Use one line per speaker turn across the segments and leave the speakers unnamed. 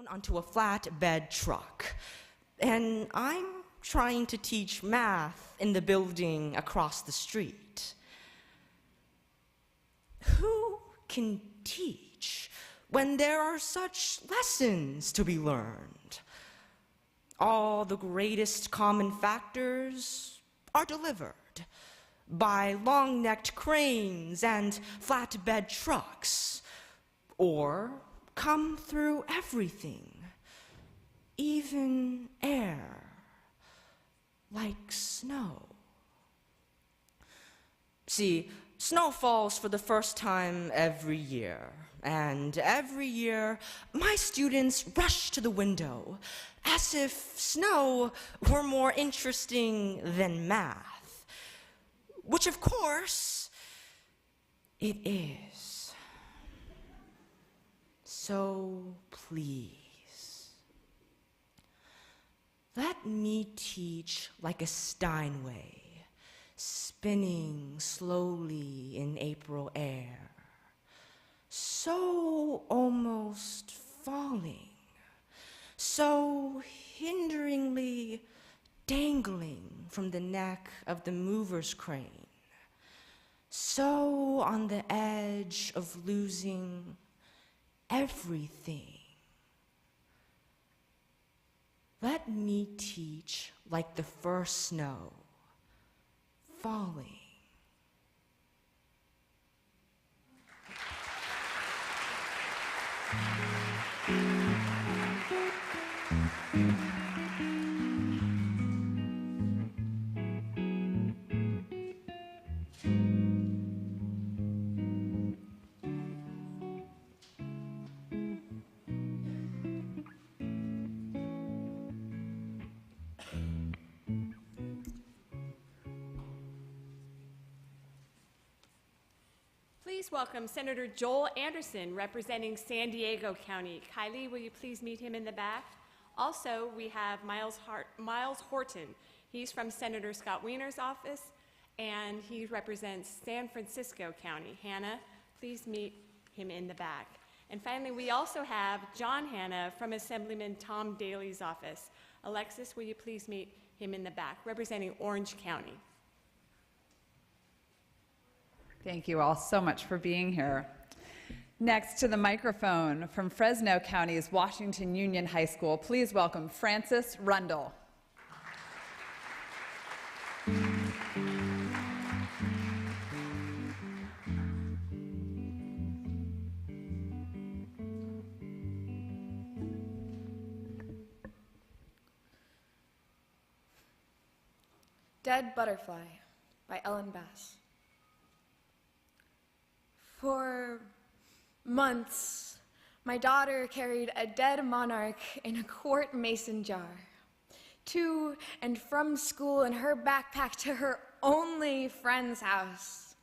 onto a flatbed truck, and I'm trying to teach math in the building across the street. Who can teach when there are such lessons to be learned? All the greatest common factors are delivered by long-necked cranes and flatbed trucks, or come through everything, even air, like snow. See, snow falls for the first time every year, and every year my students rush to the window as if snow were more interesting than math, which of course it is. So please, let me teach like a Steinway, spinning slowly in April air, so almost falling, so hinderingly dangling from the neck of the mover's crane, so on the edge of losing everything. Let me teach like the first snow, falling.
Please welcome Senator Joel Anderson, representing San Diego County. Kylie, will you please meet him in the back? Also, we have Miles Horton. He's from Senator Scott Wiener's office, and he represents San Francisco County. Hannah, please meet him in the back. And finally, we also have John Hanna from Assemblyman Tom Daly's office. Alexis, will you please meet him in the back, representing Orange County.
Thank you all so much for being here. Next to the microphone from Fresno County's Washington Union High School, please welcome Francis Rundle.
Dead Butterfly by Ellen Bass. For months, my daughter carried a dead monarch in a quart mason jar, to and from school in her backpack to her only friend's house.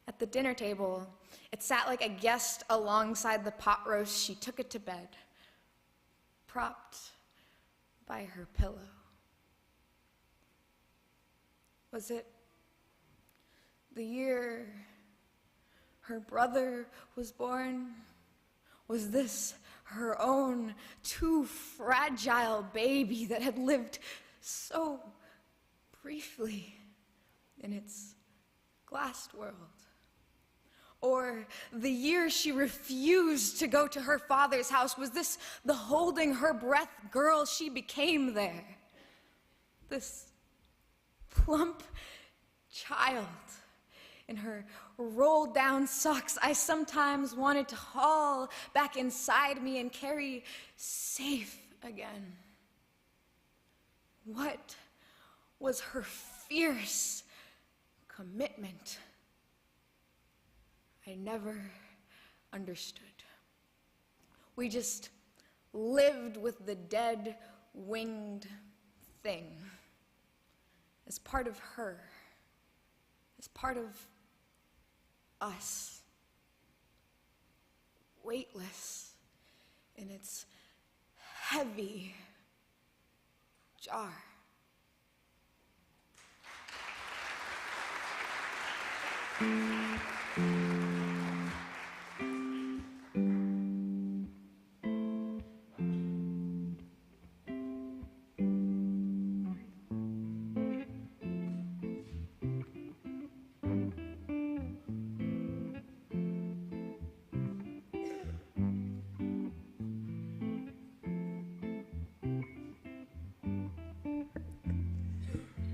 At the dinner table, it sat like a guest alongside the pot roast. She took it to bed, propped by her pillow. Was it the year her brother was born? Was this her own too fragile baby that had lived so briefly in its glassed world? Or the year she refused to go to her father's house? Was this the holding her breath girl she became there? This plump child in her rolled down socks I sometimes wanted to haul back inside me and carry safe again. What was her fierce commitment? I never understood. We just lived with the dead winged thing as part of her, as part of us, weightless in its heavy jar.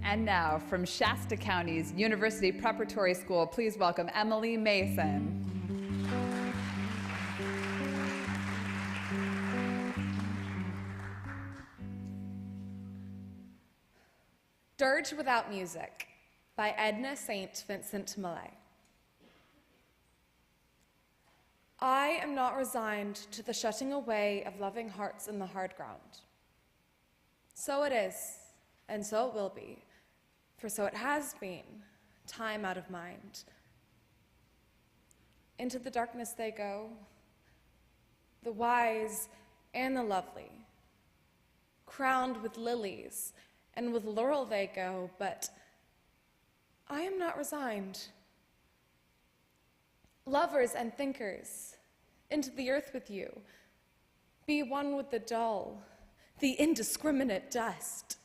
And now, from Shasta County's University Preparatory School, please welcome Emily Mason.
Dirge Without Music by Edna St. Vincent Millay. I am not resigned to the shutting away of loving hearts in the hard ground. So it is, and so it will be, for so it has been, time out of mind. Into the darkness they go, the wise and the lovely, crowned with lilies, and with laurel they go, but I am not resigned. Lovers and thinkers, into the earth with you, be one with the dull, the indiscriminate dust.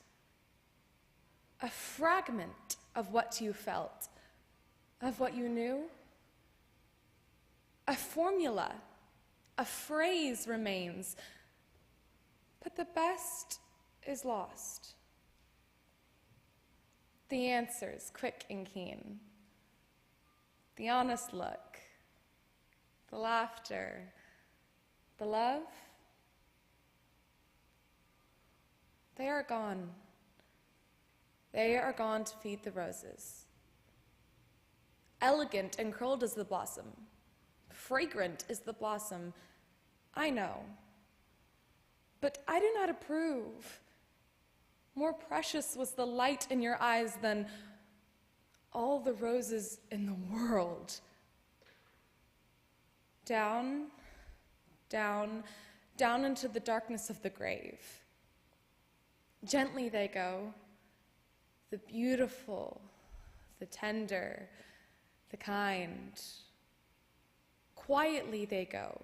A fragment of what you felt, of what you knew. A formula, a phrase remains, but the best is lost. The answers quick and keen, the honest look, the laughter, the love, they are gone. They are gone to feed the roses. Elegant and curled is the blossom, fragrant is the blossom, I know, but I do not approve. More precious was the light in your eyes than all the roses in the world. Down, down, down into the darkness of the grave. Gently they go, the beautiful, the tender, the kind. Quietly they go,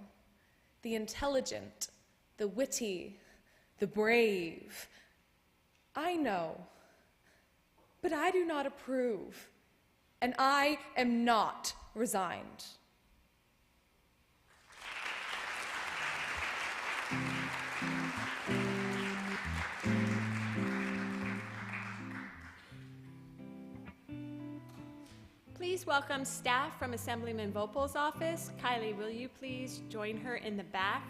the intelligent, the witty, the brave. I know, but I do not approve, and I am not resigned.
Please welcome staff from Assemblyman Vopel's office. Kylie, will you please join her in the back?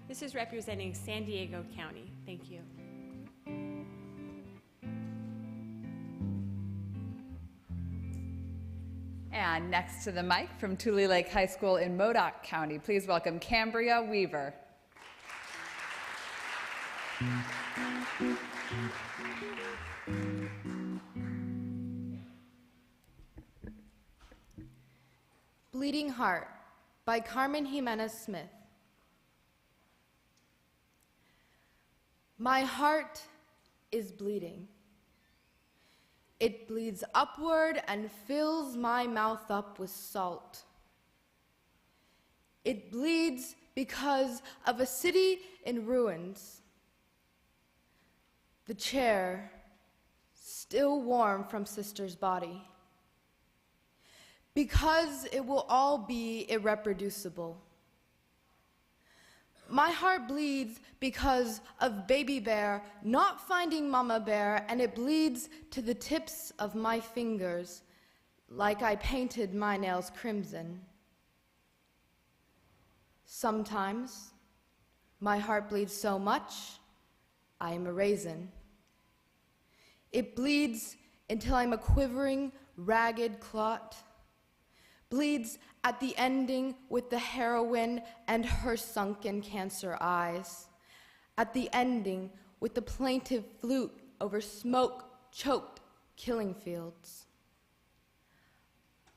This is representing San Diego County. Thank you.
And next to the mic from Tule Lake High School in Modoc County, please welcome Cambria Weaver.
Bleeding Heart by Carmen Jimenez Smith. My heart is bleeding. It bleeds upward and fills my mouth up with salt. It bleeds because of a city in ruins. The chair, still warm from sister's body. Because it will all be irreproducible. My heart bleeds because of baby bear not finding mama bear, and it bleeds to the tips of my fingers like I painted my nails crimson. Sometimes my heart bleeds so much I am a raisin. It bleeds until I'm a quivering, ragged clot. Bleeds at the ending with the heroine and her sunken cancer eyes. At the ending with the plaintive flute over smoke-choked killing fields.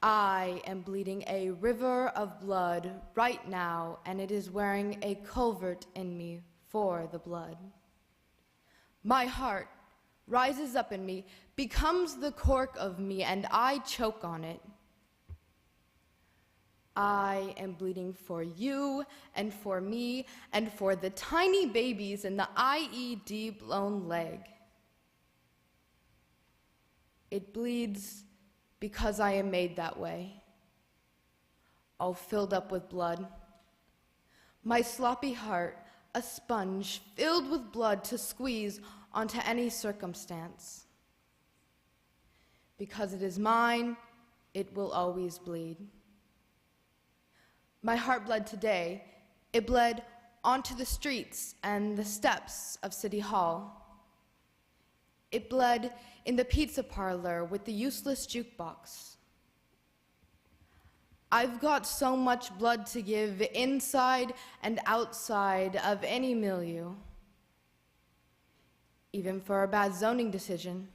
I am bleeding a river of blood right now, and it is wearing a culvert in me for the blood. My heart rises up in me, becomes the cork of me, and I choke on it. I am bleeding for you and for me and for the tiny babies in the IED blown leg. It bleeds because I am made that way, all filled up with blood. My sloppy heart, a sponge filled with blood to squeeze onto any circumstance. Because it is mine, it will always bleed. My heart bled today. It bled onto the streets and the steps of City Hall. It bled in the pizza parlor with the useless jukebox. I've got so much blood to give inside and outside of any milieu, even for a bad zoning decision.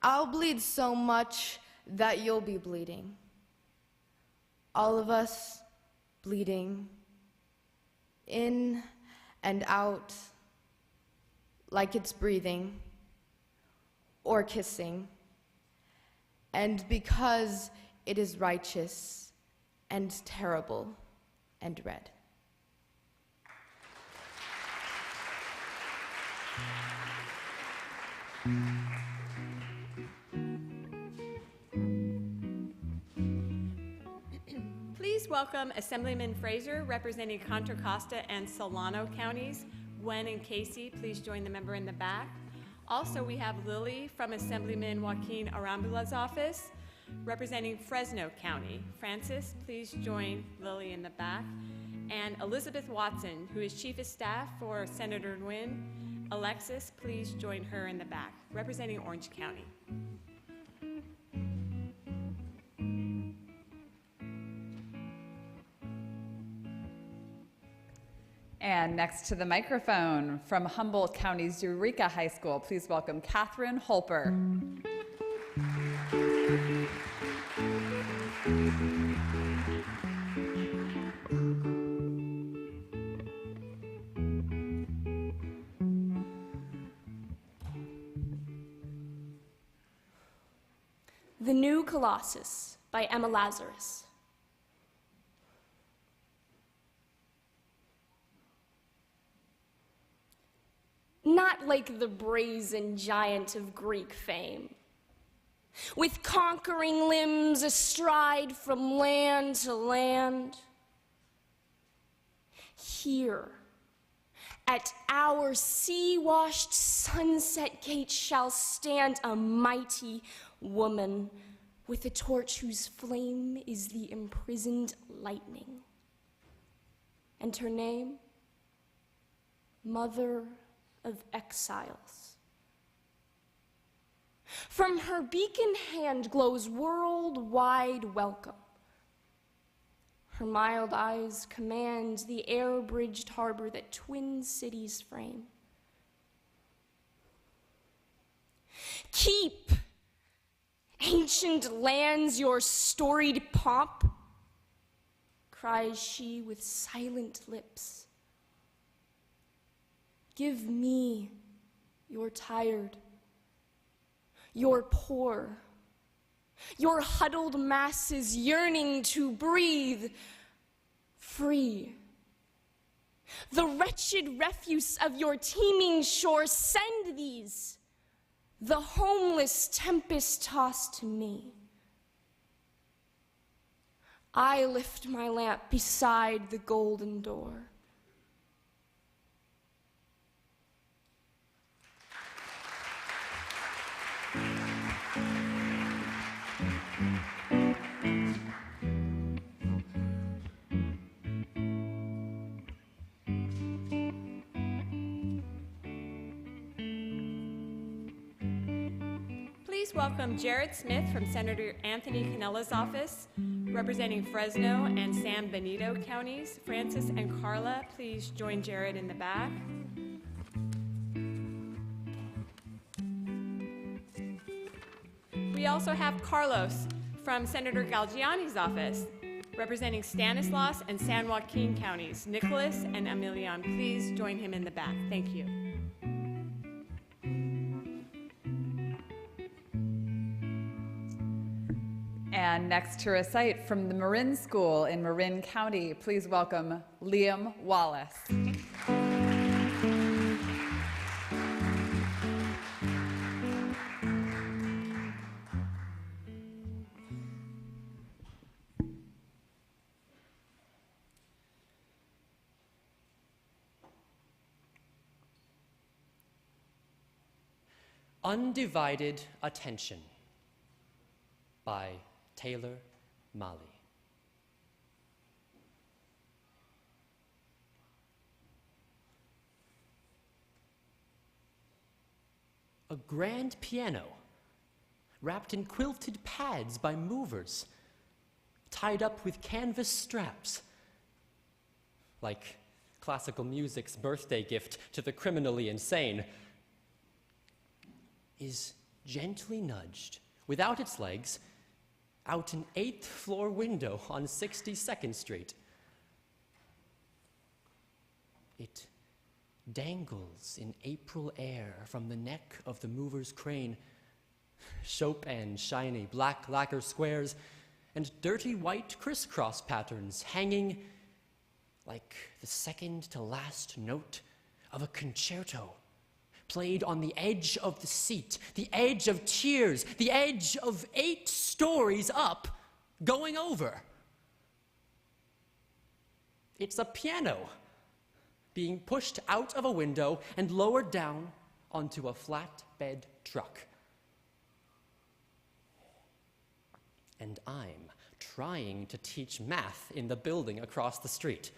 I'll bleed so much that you'll be bleeding. All of us bleeding in and out like it's breathing or kissing. And because it is righteous and terrible and red.
Please welcome Assemblyman Fraser representing Contra Costa and Solano counties. Gwen and Casey, please join the member in the back. Also, we have Lily from Assemblyman Joaquin Arambula's office representing Fresno County. Francis, please join Lily in the back. And Elizabeth Watson, who is Chief of Staff for Senator Nguyen. Alexis, please join her in the back, representing Orange County.
And next to the microphone from Humboldt County's Eureka High School, please welcome Catherine Holper.
The New Colossus by Emma Lazarus. Not like the brazen giant of Greek fame, with conquering limbs astride from land to land. Here, at our sea-washed sunset gate shall stand a mighty woman with a torch whose flame is the imprisoned lightning. And her name, Mother of Exiles. From her beacon hand glows worldwide welcome. Her mild eyes command the air-bridged harbor that twin cities frame. Keep, ancient lands, your storied pomp, cries she with silent lips. Give me your tired, your poor, your huddled masses yearning to breathe free. The wretched refuse of your teeming shore, send these, the homeless tempest-tossed to me. I lift my lamp beside the golden door.
Please welcome Jared Smith from Senator Anthony Canella's office, representing Fresno and San Benito counties. Francis and Carla, please join Jared in the back. We also have Carlos from Senator Galgiani's office, representing Stanislaus and San Joaquin counties. Nicholas and Emilion, please join him in the back. Thank you.
And next to recite from the Marin School in Marin County, please welcome Liam Wallace.
Undivided Attention by Taylor Mali. A grand piano, wrapped in quilted pads by movers, tied up with canvas straps, like classical music's birthday gift to the criminally insane, is gently nudged, without its legs, out an 8th floor window on 62nd Street. It dangles in April air from the neck of the mover's crane. Chopin shiny black lacquer squares and dirty white crisscross patterns hanging like the second to last note of a concerto played on the edge of the seat, the edge of tears, the edge of 8 stories up, going over. It's a piano being pushed out of a window and lowered down onto a flatbed truck. And I'm trying to teach math in the building across the street.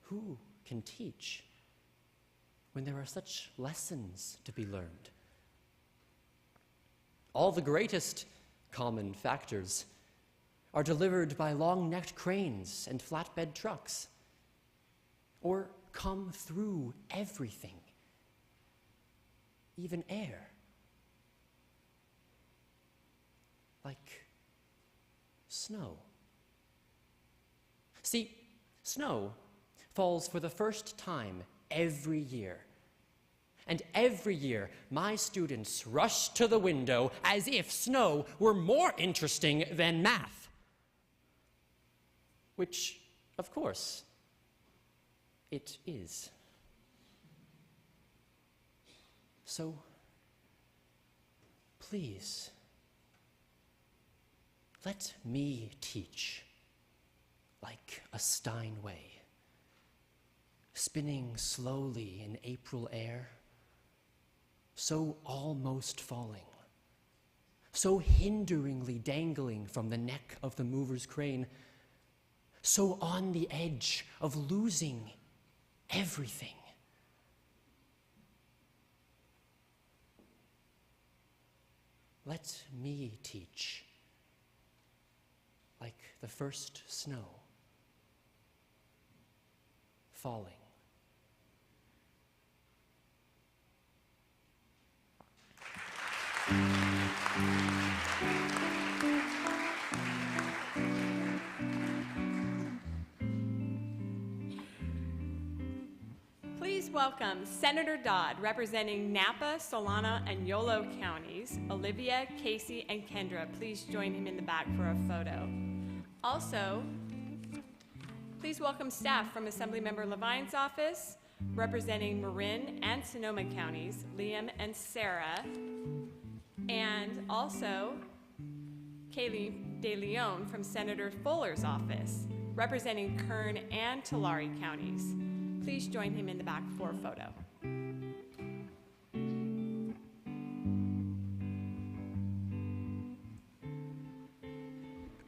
Who can teach when there are such lessons to be learned? All the greatest common factors are delivered by long-necked cranes and flatbed trucks, or come through everything, even air, like snow. See, snow falls for the first time every year. And every year, my students rush to the window as if snow were more interesting than math. Which, of course, it is. So, please, let me teach like a Steinway, spinning slowly in April air, so almost falling, so hinderingly dangling from the neck of the mover's crane, so on the edge of losing everything. Let me teach like the first snow falling.
Please welcome Senator Dodd, representing Napa, Solana, and Yolo counties, Olivia, Casey, and Kendra. Please join him in the back for a photo. Also, please welcome staff from Assemblymember Levine's office, representing Marin and Sonoma counties, Liam and Sarah, and also Kaylee De Leon from Senator Fuller's office, representing Kern and Tulare counties. Please join him in the back for a photo.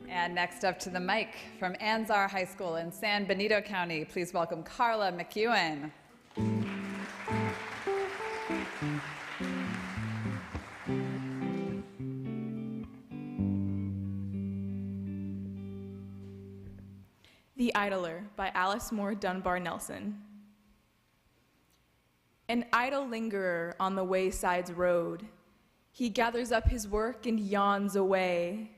And next up to the mic from Anzar High School in San Benito County, please welcome Carla McEwen.
The Idler by Alice Moore Dunbar Nelson. An idle lingerer on the wayside's road, he gathers up his work and yawns away,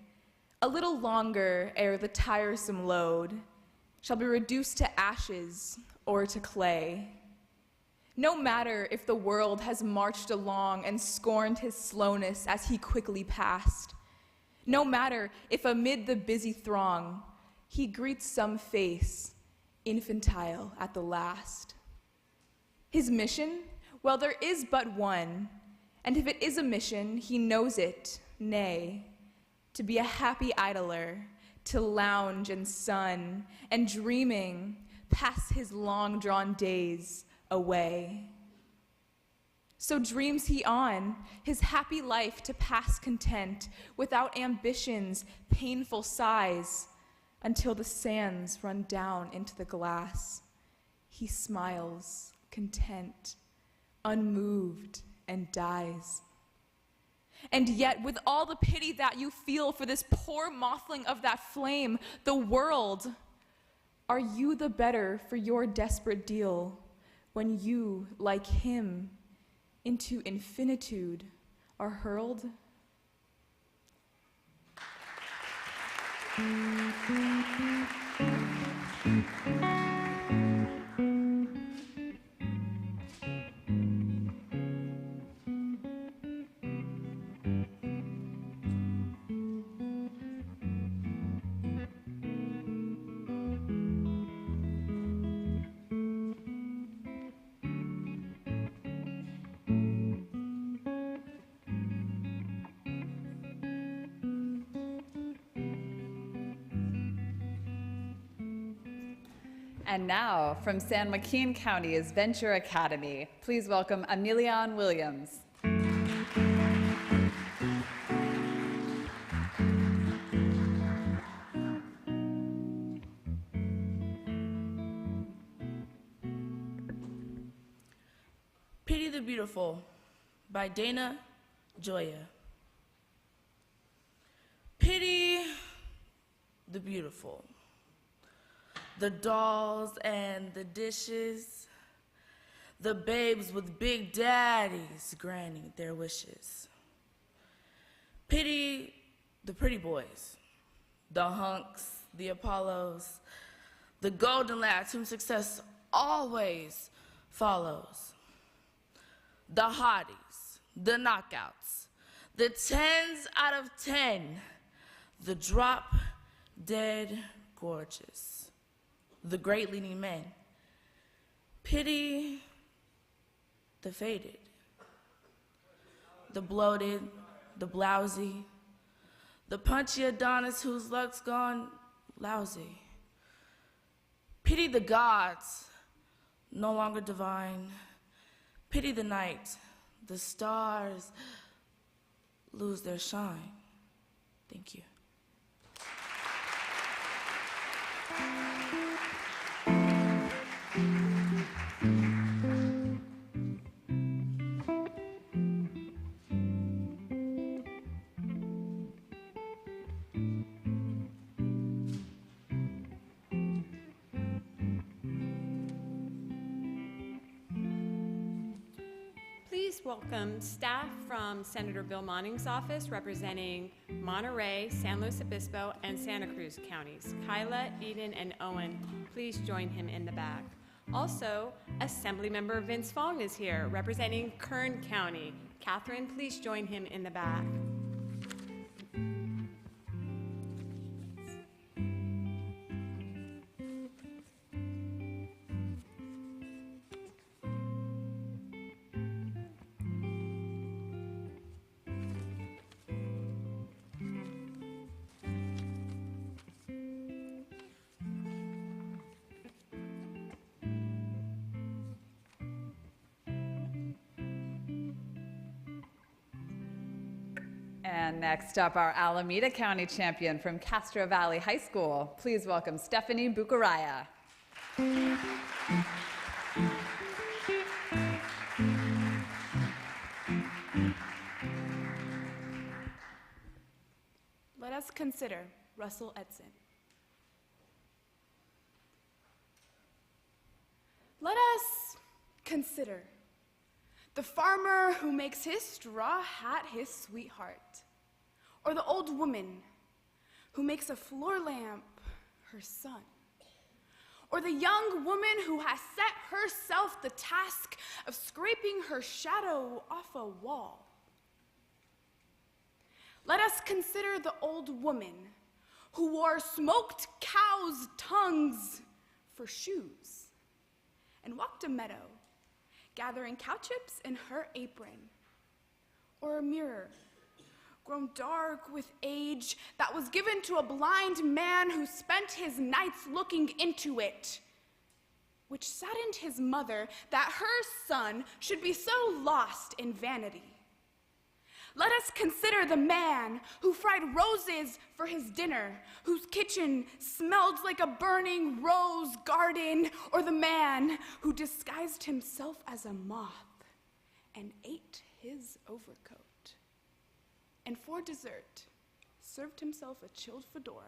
a little longer ere the tiresome load shall be reduced to ashes or to clay. No matter if the world has marched along and scorned his slowness as he quickly passed. No matter if amid the busy throng he greets some face, infantile at the last. His mission? Well, there is but one, and if it is a mission, he knows it, nay, to be a happy idler, to lounge and sun, and dreaming pass his long-drawn days away. So dreams he on, his happy life to pass content, without ambitions, painful sighs, until the sands run down into the glass. He smiles, content, unmoved, and dies. And yet, with all the pity that you feel for this poor mothling of that flame, the world, are you the better for your desperate deal when you, like him, into infinitude are hurled?
And now, from San Joaquin County's Venture Academy, please welcome Emilion Williams.
Pity the Beautiful by Dana Joya. Pity the beautiful. The dolls and the dishes, the babes with big daddies granting their wishes. Pity the pretty boys, the hunks, the Apollos, the golden lads whom success always follows. The hotties, the knockouts, the 10s out of 10, the drop dead gorgeous. The great leading men. Pity the faded, the bloated, the blousy, the punchy Adonis whose luck's gone lousy. Pity the gods, no longer divine. Pity the night, the stars lose their shine. Thank you.
Please welcome staff from Senator Bill Monning's office representing Monterey, San Luis Obispo, and Santa Cruz counties. Kyla, Eden, and Owen, please join him in the back. Also, Assemblymember Vince Fong is here representing Kern County. Catherine, please join him in the back.
And next up, our Alameda County champion from Castro Valley High School. Please welcome Stephanie Bucaraya.
Let us consider Russell Edson. Let us consider the farmer who makes his straw hat his sweetheart, or the old woman who makes a floor lamp her son, or the young woman who has set herself the task of scraping her shadow off a wall. Let us consider the old woman who wore smoked cows' tongues for shoes and walked a meadow, gathering cow chips in her apron, or a mirror grown dark with age that was given to a blind man who spent his nights looking into it which saddened his mother that her son should be so lost in vanity. Let us consider the man who fried roses for his dinner, whose kitchen smelled like a burning rose garden, or the man who disguised himself as a moth and ate his overcoat, and for dessert served himself a chilled fedora.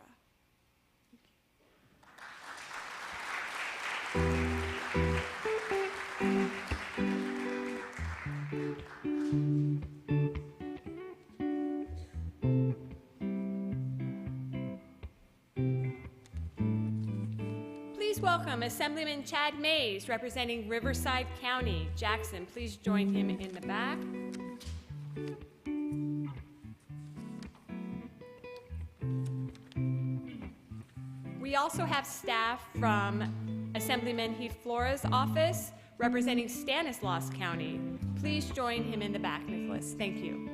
Please welcome Assemblyman Chad Mays, representing Riverside County. Jackson, please join him in the back. We also have staff from Assemblyman Heath Flora's office, representing Stanislaus County. Please join him in the back, Nicholas. Thank you.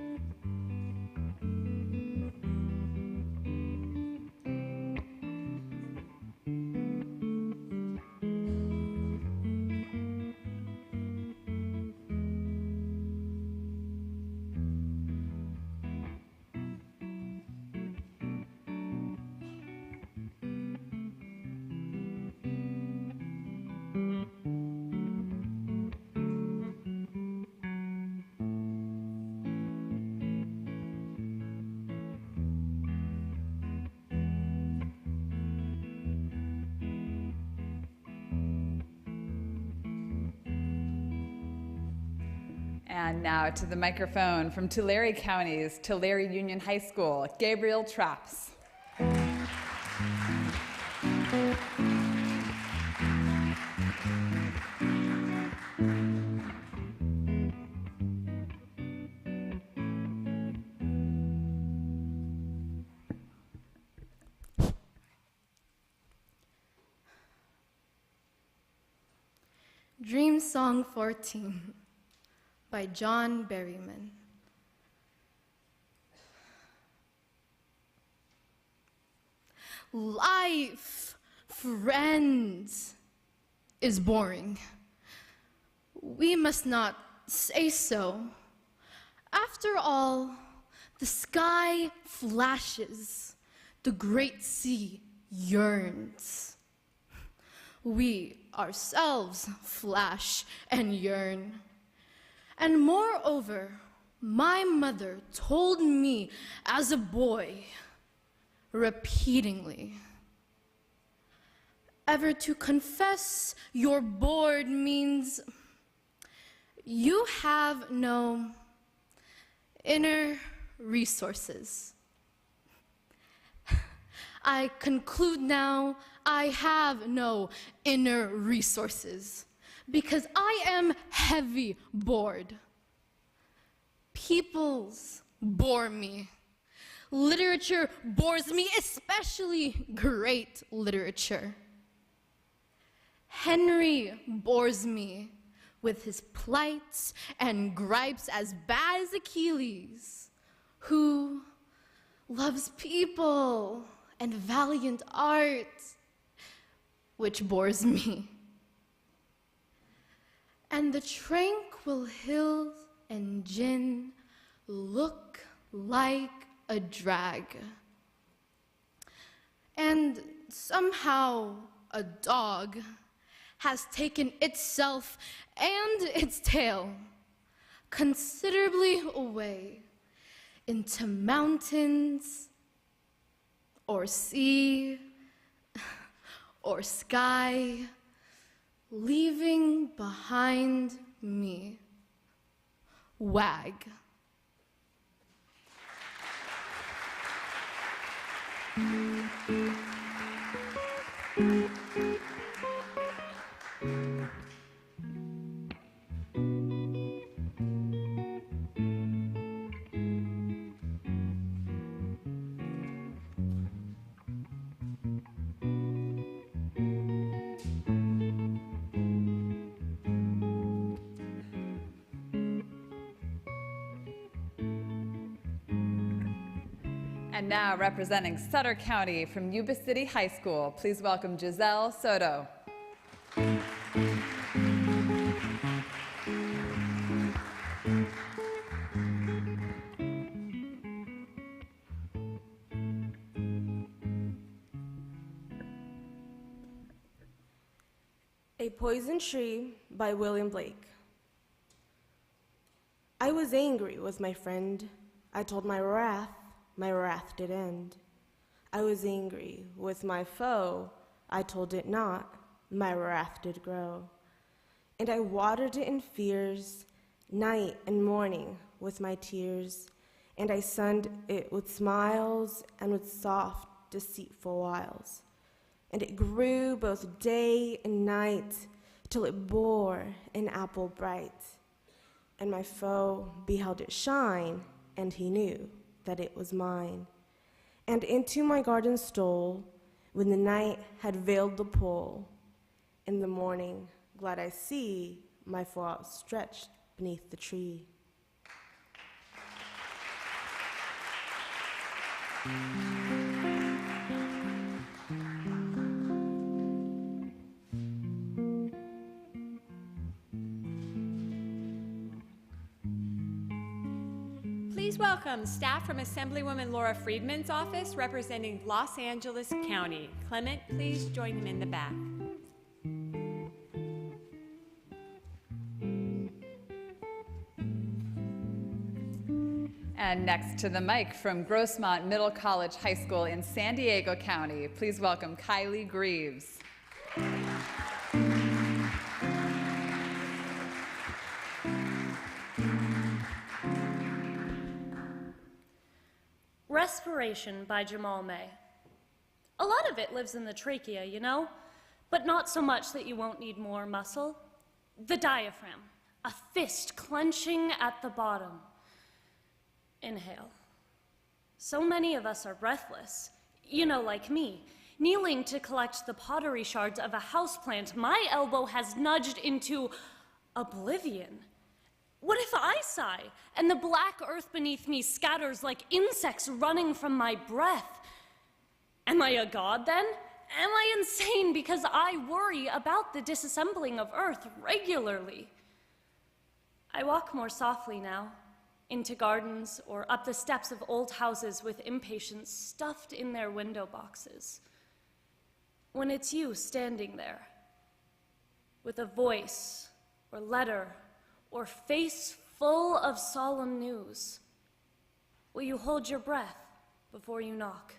And now to the microphone from Tulare County's Tulare Union High School, Gabriel Traps.
Dream Song 14 by John Berryman. Life, friends, is boring. We must not say so. After all, the sky flashes, the great sea yearns. We ourselves flash and yearn. And moreover, my mother told me as a boy, repeatedly, ever to confess you're bored means you have no inner resources. I conclude now I have no inner resources, because I am heavy bored. Peoples bore me. Literature bores me, especially great literature. Henry bores me with his plights and gripes as bad as Achilles, who loves people and valiant art, which bores me. And the tranquil hills and gin look like a drag. And somehow a dog has taken itself and its tail considerably away into mountains or sea or sky, leaving behind me Wag.
And now, representing Sutter County from Yuba City High School, please welcome Giselle Soto.
A Poison Tree by William Blake. I was angry with my friend. I told my wrath did end. I was angry with my foe. I told it not, my wrath did grow. And I watered it in fears, night and morning with my tears. And I sunned it with smiles and with soft, deceitful wiles. And it grew both day and night, till it bore an apple bright. And my foe beheld it shine, and he knew that it was mine. And into my garden stole, when the night had veiled the pole. In the morning, glad I see my foe outstretched beneath the tree.
Please welcome staff from Assemblywoman Laura Friedman's office representing Los Angeles County. Clement, please join him in the back.
And next to the mic from Grossmont Middle College High School in San Diego County, please welcome Kylie Greaves.
Respiration by Jamal May. A lot of it lives in the trachea, you know, but not so much that you won't need more muscle. The diaphragm, a fist clenching at the bottom. Inhale. So many of us are breathless, you know, like me, kneeling to collect the pottery shards of a houseplant my elbow has nudged into oblivion. What if I sigh and the black earth beneath me scatters like insects running from my breath? Am I a god then? Am I insane because I worry about the disassembling of earth regularly? I walk more softly now, into gardens or up the steps of old houses with impatience stuffed in their window boxes. When it's you standing there, with a voice or letter or face full of solemn news, will you hold your breath before you knock?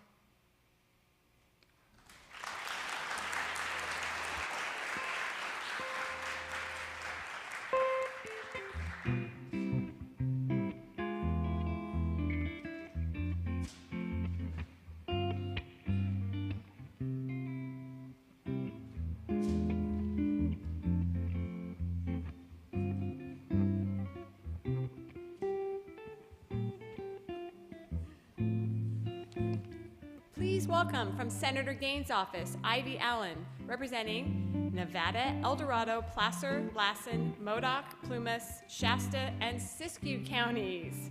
Please welcome from Senator Gaines' office, Ivy Allen, representing Nevada, El Dorado, Placer, Lassen, Modoc, Plumas, Shasta, and Siskiyou counties.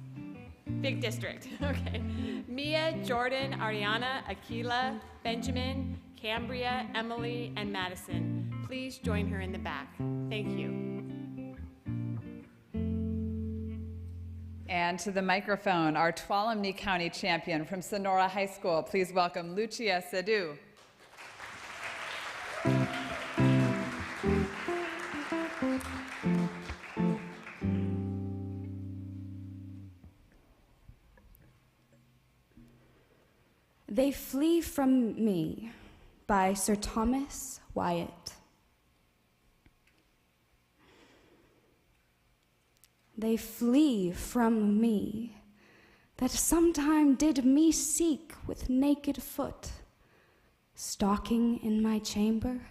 Big district, okay. Mia, Jordan, Ariana, Aquila, Benjamin, Cambria, Emily, and Madison. Please join her in the back. Thank you.
And to the microphone, our Tuolumne County champion from Sonora High School. Please welcome Lucia Sadu.
They Flee from Me by Sir Thomas Wyatt. They flee from me, that sometime did me seek with naked foot, stalking in my chamber.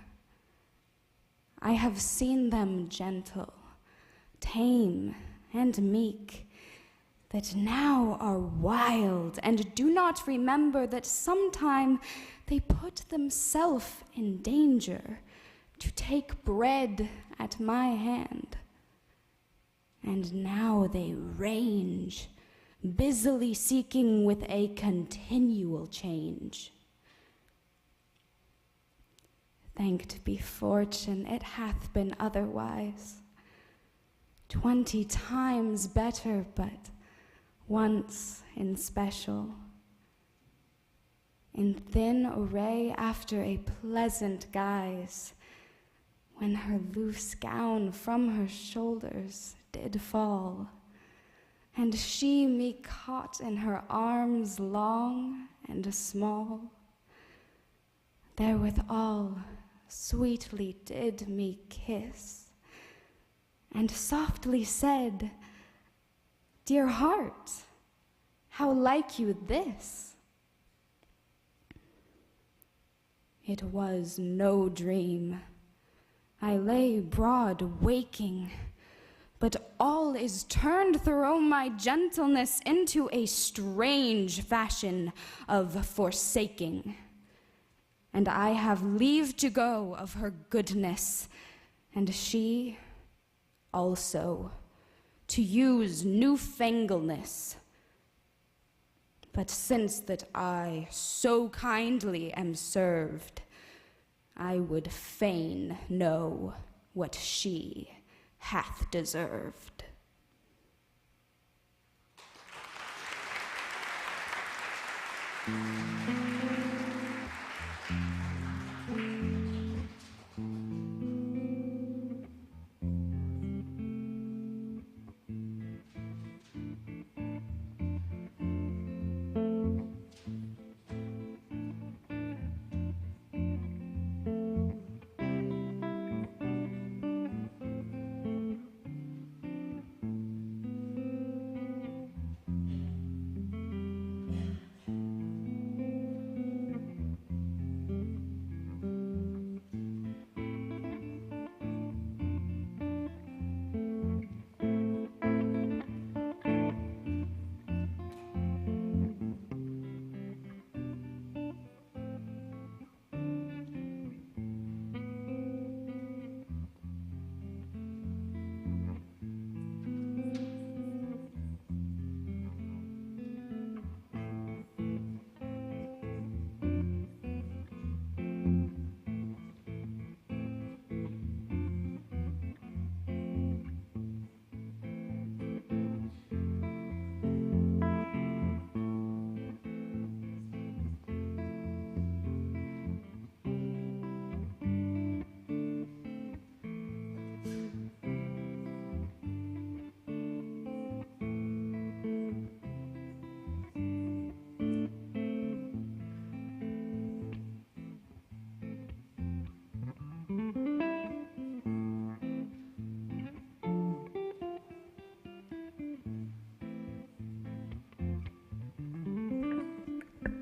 I have seen them gentle, tame, and meek, that now are wild, and do not remember that sometime they put themselves in danger to take bread at my hand. And now they range, busily seeking with a continual change. Thanked be fortune, it hath been otherwise. 20 times better, but once in special. In thin array after a pleasant guise, when her loose gown from her shoulders did fall, and she me caught in her arms long and small, therewithal sweetly did me kiss, and softly said, "Dear heart, how like you this?" It was no dream. I lay broad waking, but all is turned through my gentleness into a strange fashion of forsaking. And I have leave to go of her goodness, and she also to use newfangleness. But since that I so kindly am served, I would fain know what she hath deserved.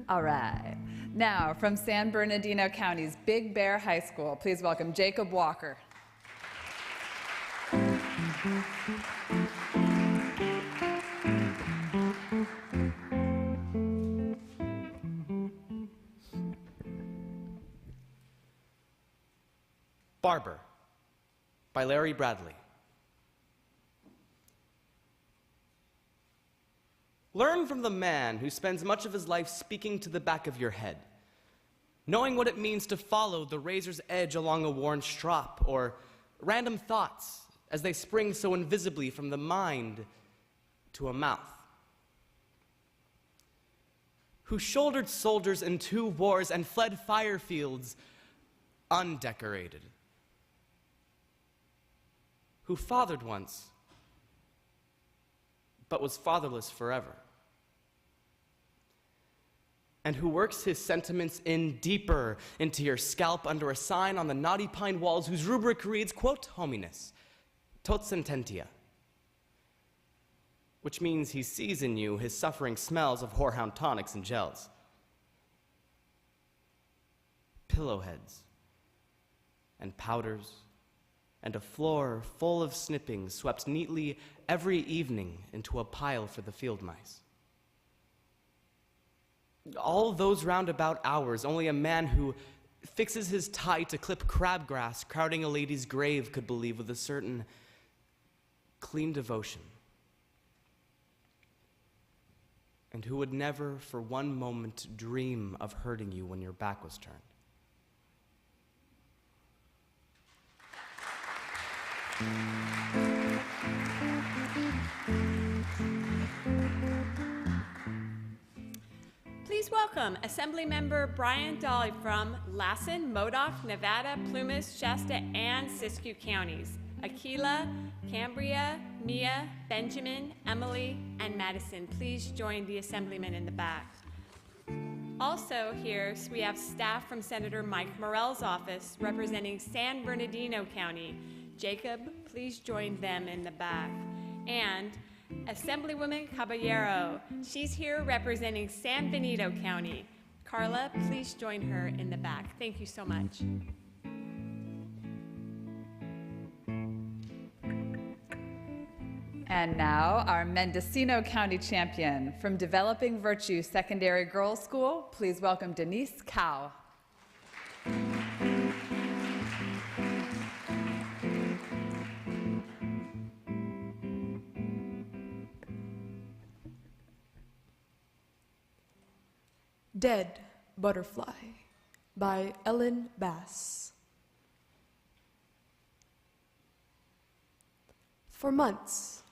All right. Now, from San Bernardino County's Big Bear High School, please welcome Jacob Walker.
Barber by Larry Bradley. Learn from the man who spends much of his life speaking to the back of your head, knowing what it means to follow the razor's edge along a worn strop, or random thoughts as they spring so invisibly from the mind to a mouth. Who shouldered soldiers in 2 wars and fled fire fields undecorated. Who fathered once, but was fatherless forever. And who works his sentiments in deeper into your scalp under a sign on the knotty pine walls whose rubric reads, quote, hominess, tot sententia, which means he sees in you his suffering smells of whorehound tonics and gels. Pillowheads and powders and a floor full of snippings swept neatly every evening into a pile for the field mice. All those roundabout hours, only a man who fixes his tie to clip crabgrass crowding a lady's grave could believe with a certain clean devotion. And who would never for one moment dream of hurting you when your back was turned.
Please
Please welcome Assemblymember Brian Dolly from Lassen, Modoc, Nevada, Plumas, Shasta, and Siskiyou counties. Aquila, Cambria, Mia, Benjamin, Emily, and Madison. Please join the assemblymen in the back. Also here, we have staff from Senator Mike Morell's office representing San Bernardino County. Jacob, please join them in the back. And Assemblywoman Caballero, she's here representing San Benito County. Carla, please join her in the back. Thank you so much.
And now, our Mendocino County champion from Developing Virtue Secondary Girls School, please welcome Denise Cow.
Dead Butterfly by Ellen Bass. For months,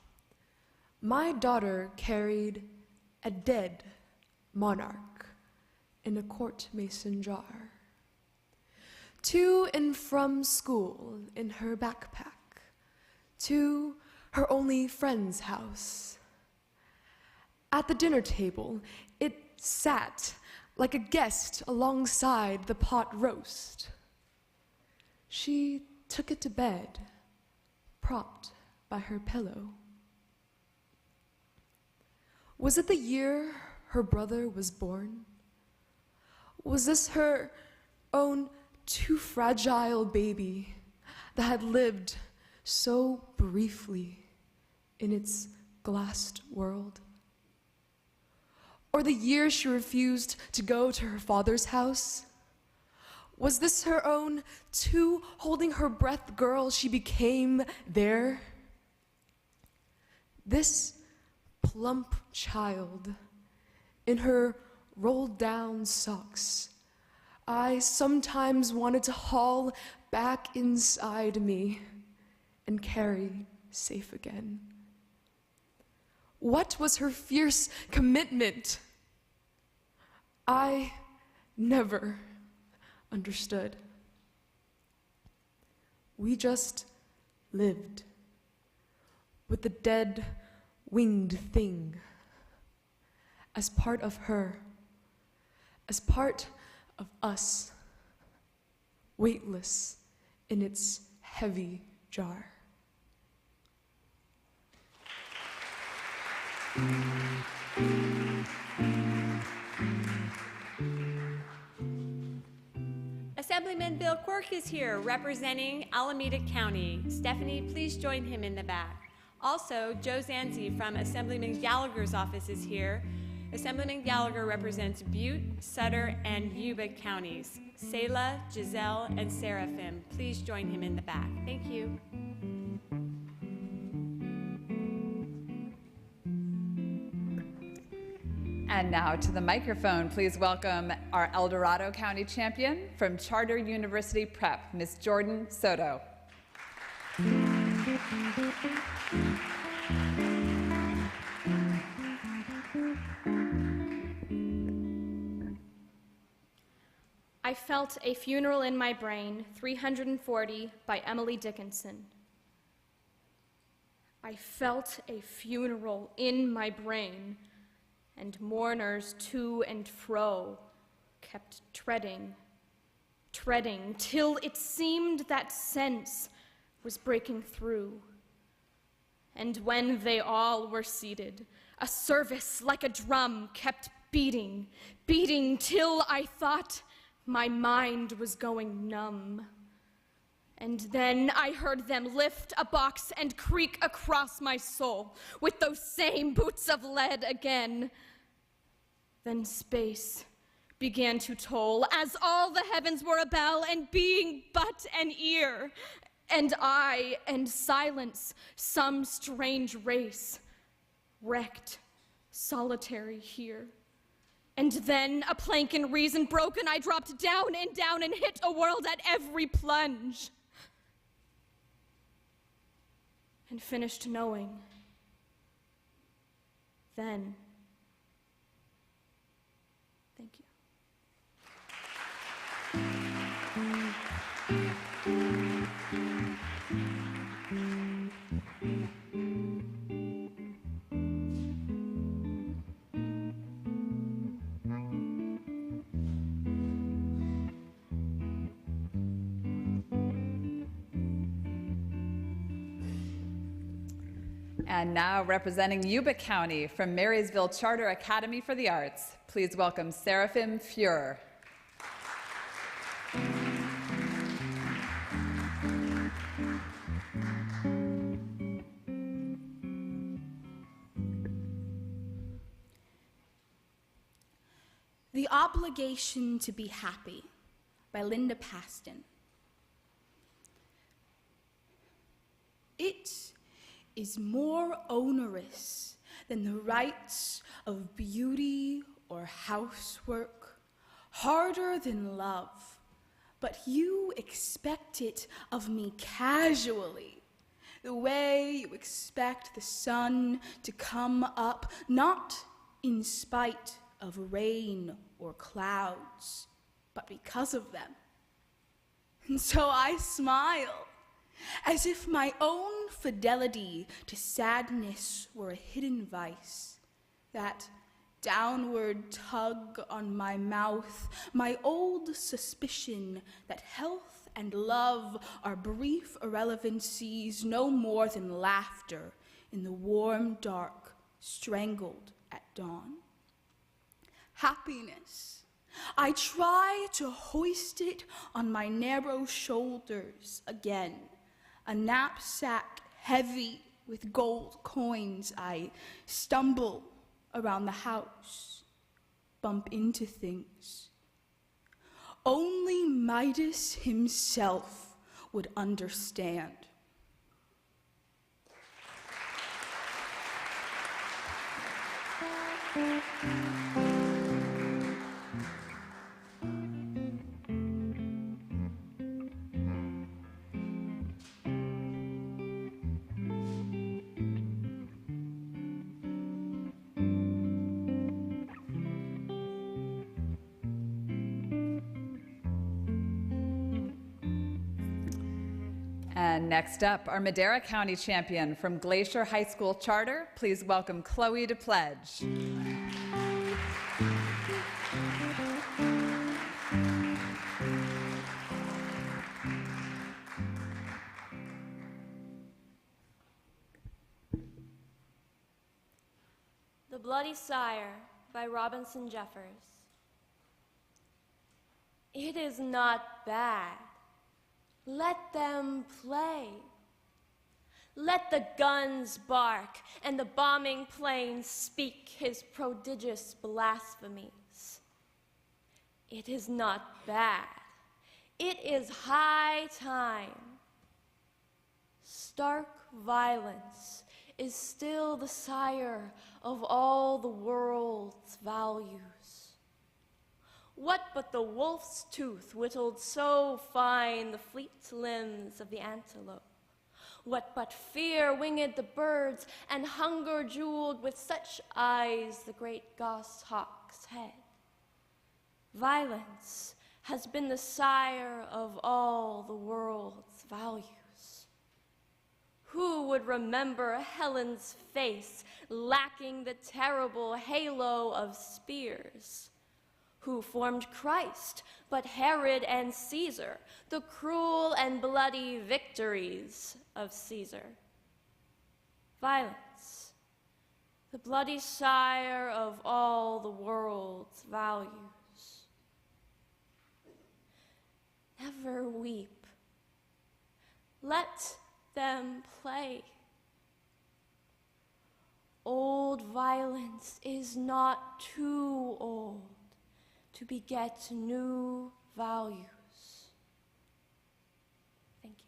my daughter carried a dead monarch in a court mason jar to and from school in her backpack, to her only friend's house. At the dinner table, it sat like a guest alongside the pot roast. She took it to bed, propped by her pillow. Was it the year her brother was born? Was this her own too fragile baby that had lived so briefly in its glassed world? Or the year she refused to go to her father's house? Was this her own too holding her breath girl she became there? This plump child in her rolled down socks, I sometimes wanted to haul back inside me and carry safe again. What was her fierce commitment? I never understood. We just lived with the dead winged thing as part of her, as part of us, weightless in its heavy jar.
Assemblyman Bill Quirk is here representing Alameda County. Stephanie, please join him in the back. Also, Joe Zanzi from Assemblyman Gallagher's office is here. Assemblyman Gallagher represents Butte, Sutter, and Yuba counties. Selah, Giselle, and Seraphim, please join him in the back. Thank you.
And now to the microphone, please welcome our El Dorado County champion from Charter University Prep, Ms. Jordan Soto.
I Felt a Funeral in My Brain, 340 by Emily Dickinson. I felt a funeral in my brain, and mourners to and fro kept treading, till it seemed that sense was breaking through. And when they all were seated, a service like a drum kept beating, till I thought my mind was going numb. And then I heard them lift a box and creak across my soul with those same boots of lead again. Then space began to toll as all the heavens were a bell and being but an ear. And I and silence, some strange race, wrecked, solitary here. And then a plank in reason broke and I dropped down and hit a world at every plunge. And finished knowing. Then, thank
And now representing Yuba County from Marysville Charter Academy for the Arts, please welcome Seraphim Fuhrer.
The Obligation to Be Happy by Linda Paston. It is more onerous than the rights of beauty or housework, harder than love, but you expect it of me casually, the way you expect the sun to come up, not in spite of rain or clouds, but because of them. And so I smile, as if my own fidelity to sadness were a hidden vice, that downward tug on my mouth, my old suspicion that health and love are brief irrelevancies no more than laughter in the warm dark, strangled at dawn. Happiness. I try to hoist it on my narrow shoulders again, a knapsack heavy with gold coins. I stumble around the house, bump into things. Only Midas himself would understand.
And next up, our Madera County champion from Glacier High School Charter, please welcome Chloe DePledge.
The Bloody Sire by Robinson Jeffers. It is not bad. Let them play. Let the guns bark and the bombing planes speak his prodigious blasphemies. It is not bad. It is high time. Stark violence is still the sire of all the world's values. What but the wolf's tooth whittled so fine the fleet limbs of the antelope? What but fear winged the birds, and hunger jeweled with such eyes the great goshawk's head? Violence has been the sire of all the world's values. Who would remember Helen's face lacking the terrible halo of spears? Who formed Christ but Herod and Caesar, the cruel and bloody victories of Caesar? Violence, the bloody sire of all the world's values. Never weep. Let them play. Old violence is not too old to beget new values. Thank you.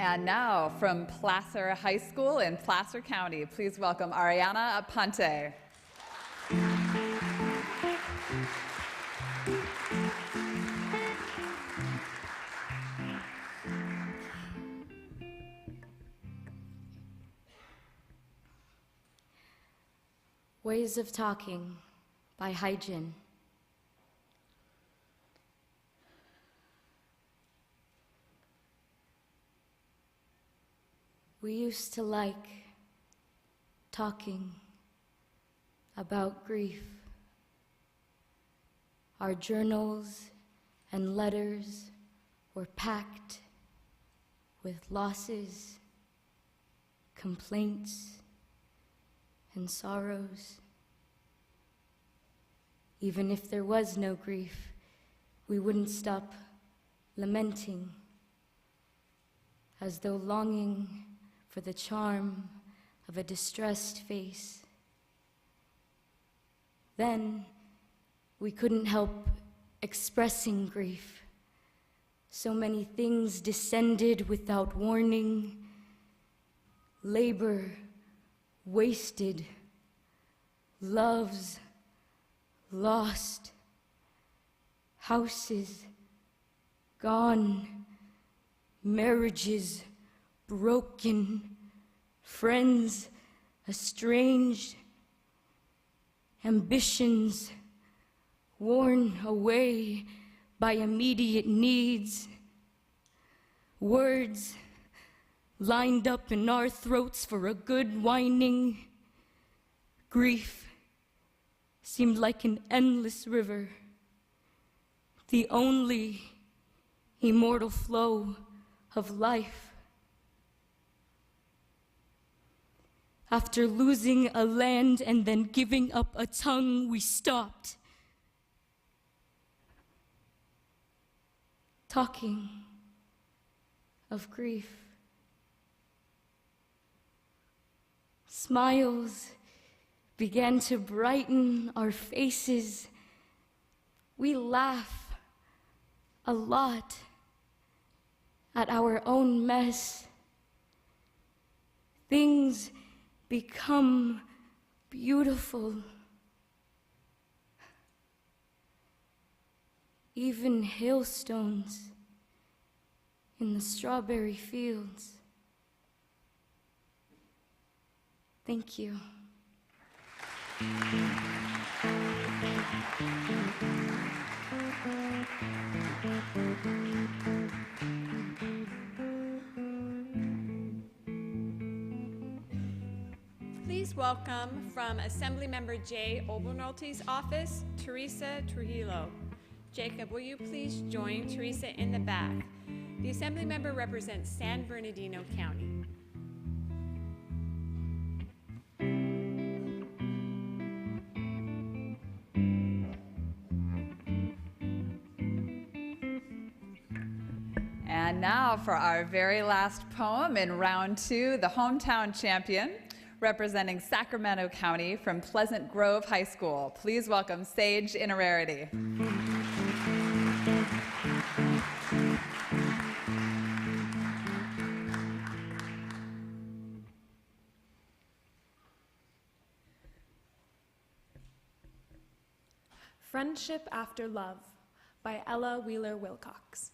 And now from Placer High School in Placer County, please welcome Ariana Aponte.
Ways of Talking by Hyjin.
We used to like talking about grief. Our journals and letters were packed with losses, complaints, and sorrows. Even if there was no grief, we wouldn't stop lamenting, as though longing for the charm of a distressed face. Then we couldn't help expressing grief. So many things descended without warning. Labor wasted, loves lost, houses gone, marriages broken, friends estranged, ambitions worn away by immediate needs, words lined up in our throats for a good whining. Grief seemed like an endless river, the only immortal flow of life. After losing a land and then giving up a tongue, we stopped talking of grief. Smiles began to brighten our faces. We laugh a lot at our own mess. Things become beautiful. Even hailstones in the strawberry fields. Thank you.
Please welcome from Assemblymember Jay Obernoelti's office, Teresa Trujillo. Jacob, will you please join Teresa in the back? The Assemblymember represents San Bernardino County.
And now for our very last poem in round 2, the hometown champion, representing Sacramento County from Pleasant Grove High School. Please welcome Sage Inerarity.
Friendship After Love by Ella Wheeler Wilcox.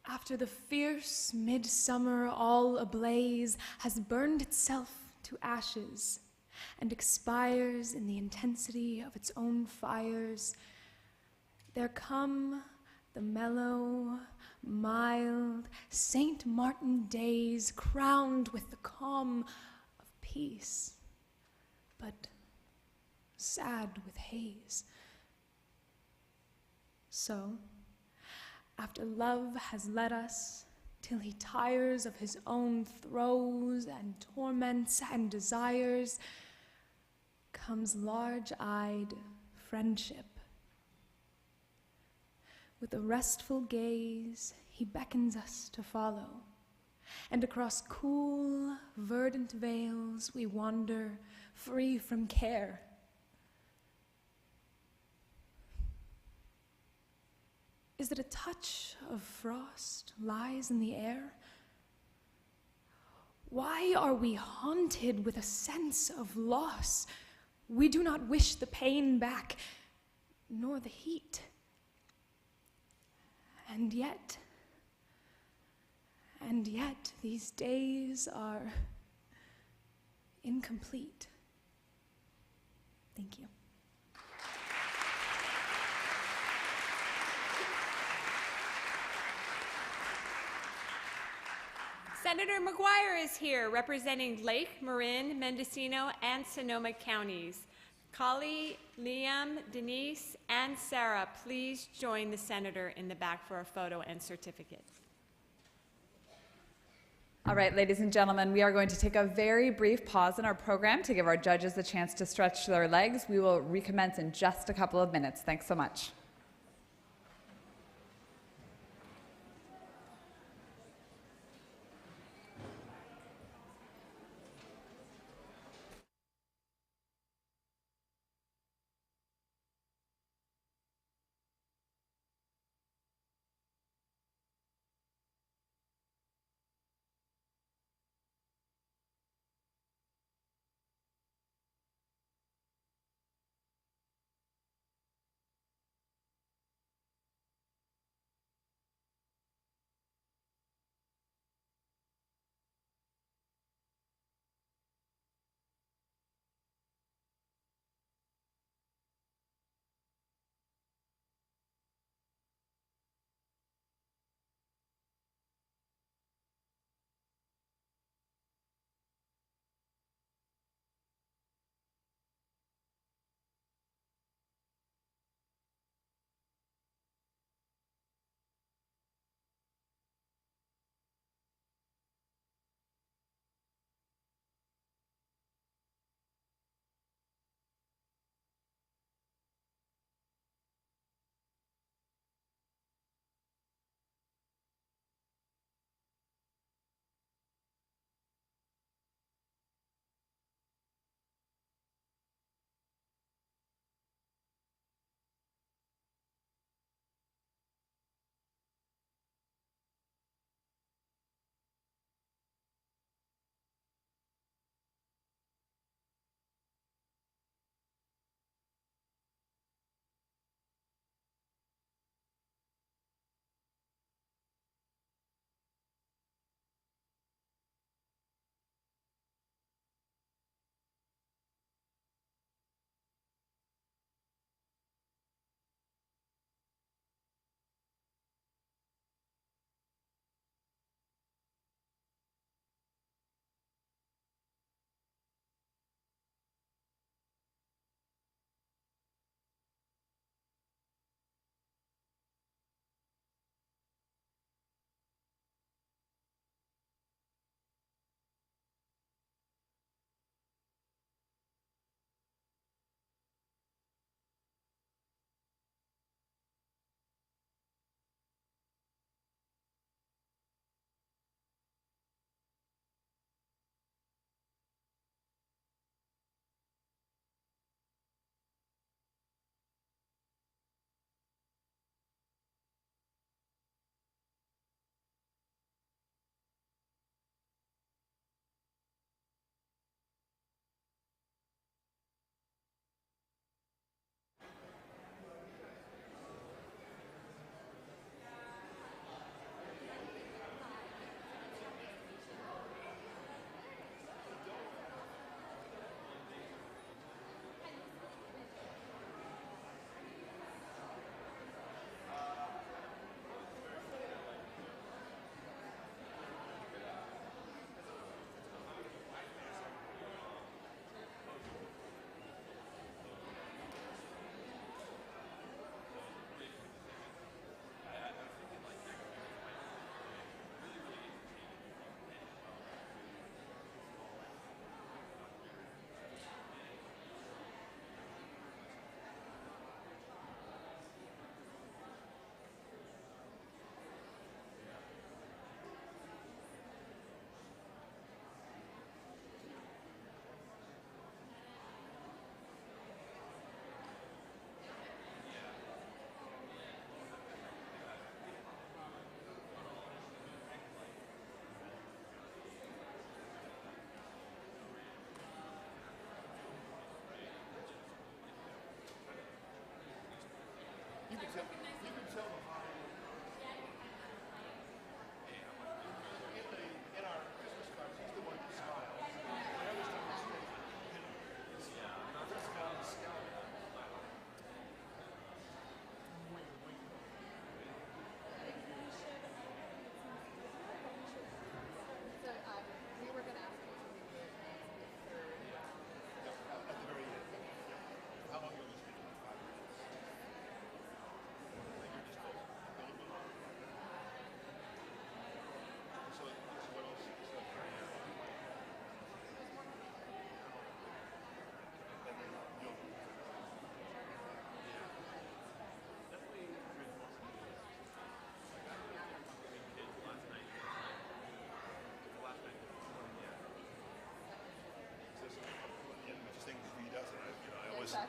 After the fierce midsummer all ablaze has burned itself to ashes and expires in the intensity of its own fires, there come the mellow, mild St. Martin days crowned with the calm of peace, but sad with haze. So, after love has led us till he tires of his own throes and torments and desires, comes large-eyed friendship. With a restful gaze, he beckons us to follow, and across cool, verdant vales we wander, free from care. Is it a touch of frost lies in the air? Why are we haunted with a sense of loss? We do not wish the pain back, nor the heat. And yet, these days are incomplete.
Thank you.
Senator McGuire is here representing Lake, Marin, Mendocino, and Sonoma counties. Kali, Liam, Denise, and Sarah, please join the senator in the back for a photo and certificate.
All right, ladies and gentlemen, we are going to take a very brief pause in our program to give our judges a chance to stretch their legs. We will recommence in just a couple of minutes. Thanks so much.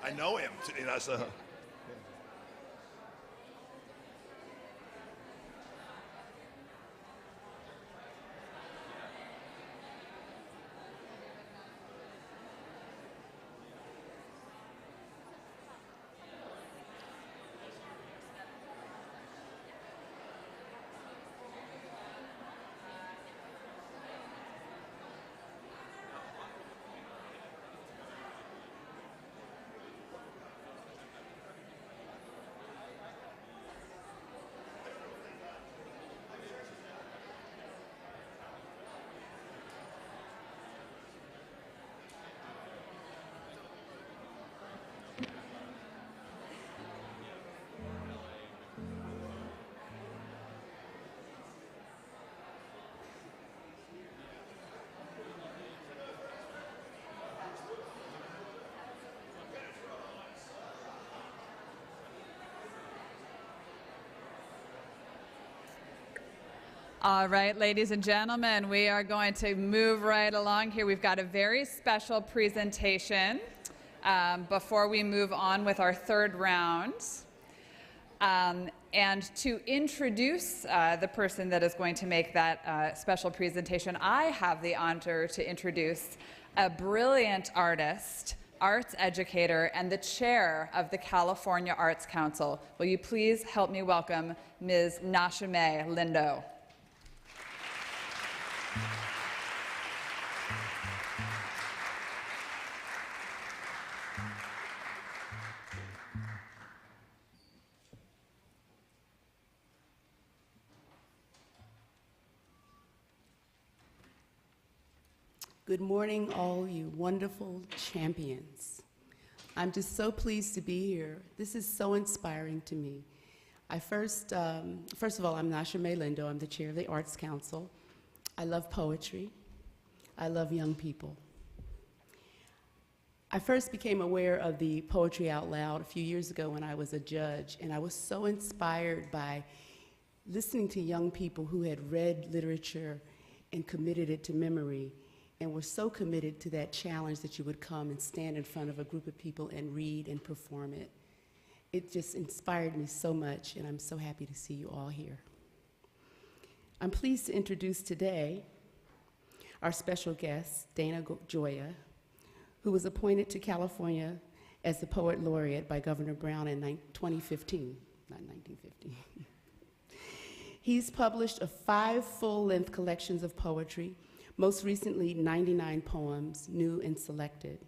I know him. You know, so.
All right, ladies and gentlemen, we are going to move right along here. We've got a very special presentation before we move on with our third round. And to introduce the person that is going to make that special presentation, I have the honor to introduce a brilliant artist, arts educator, and the chair of the California Arts Council. Will you please help me welcome Ms. Nashime Lindo.
Good morning, all you wonderful champions. I'm just so pleased to be here. This is so inspiring to me. First of all, I'm Nashime Lindo. I'm the chair of the Arts Council. I love poetry. I love young people. I first became aware of the Poetry Out Loud a few years ago when I was a judge, and I was so inspired by listening to young people who had read literature and committed it to memory, and were so committed to that challenge that you would come and stand in front of a group of people and read and perform it. It just inspired me so much, and I'm so happy to see you all here. I'm pleased to introduce today our special guest, Dana Joya, who was appointed to California as the Poet Laureate by Governor Brown in 2015, not 1950. He's published 5 full-length collections of poetry, most recently 99 poems, new and selected.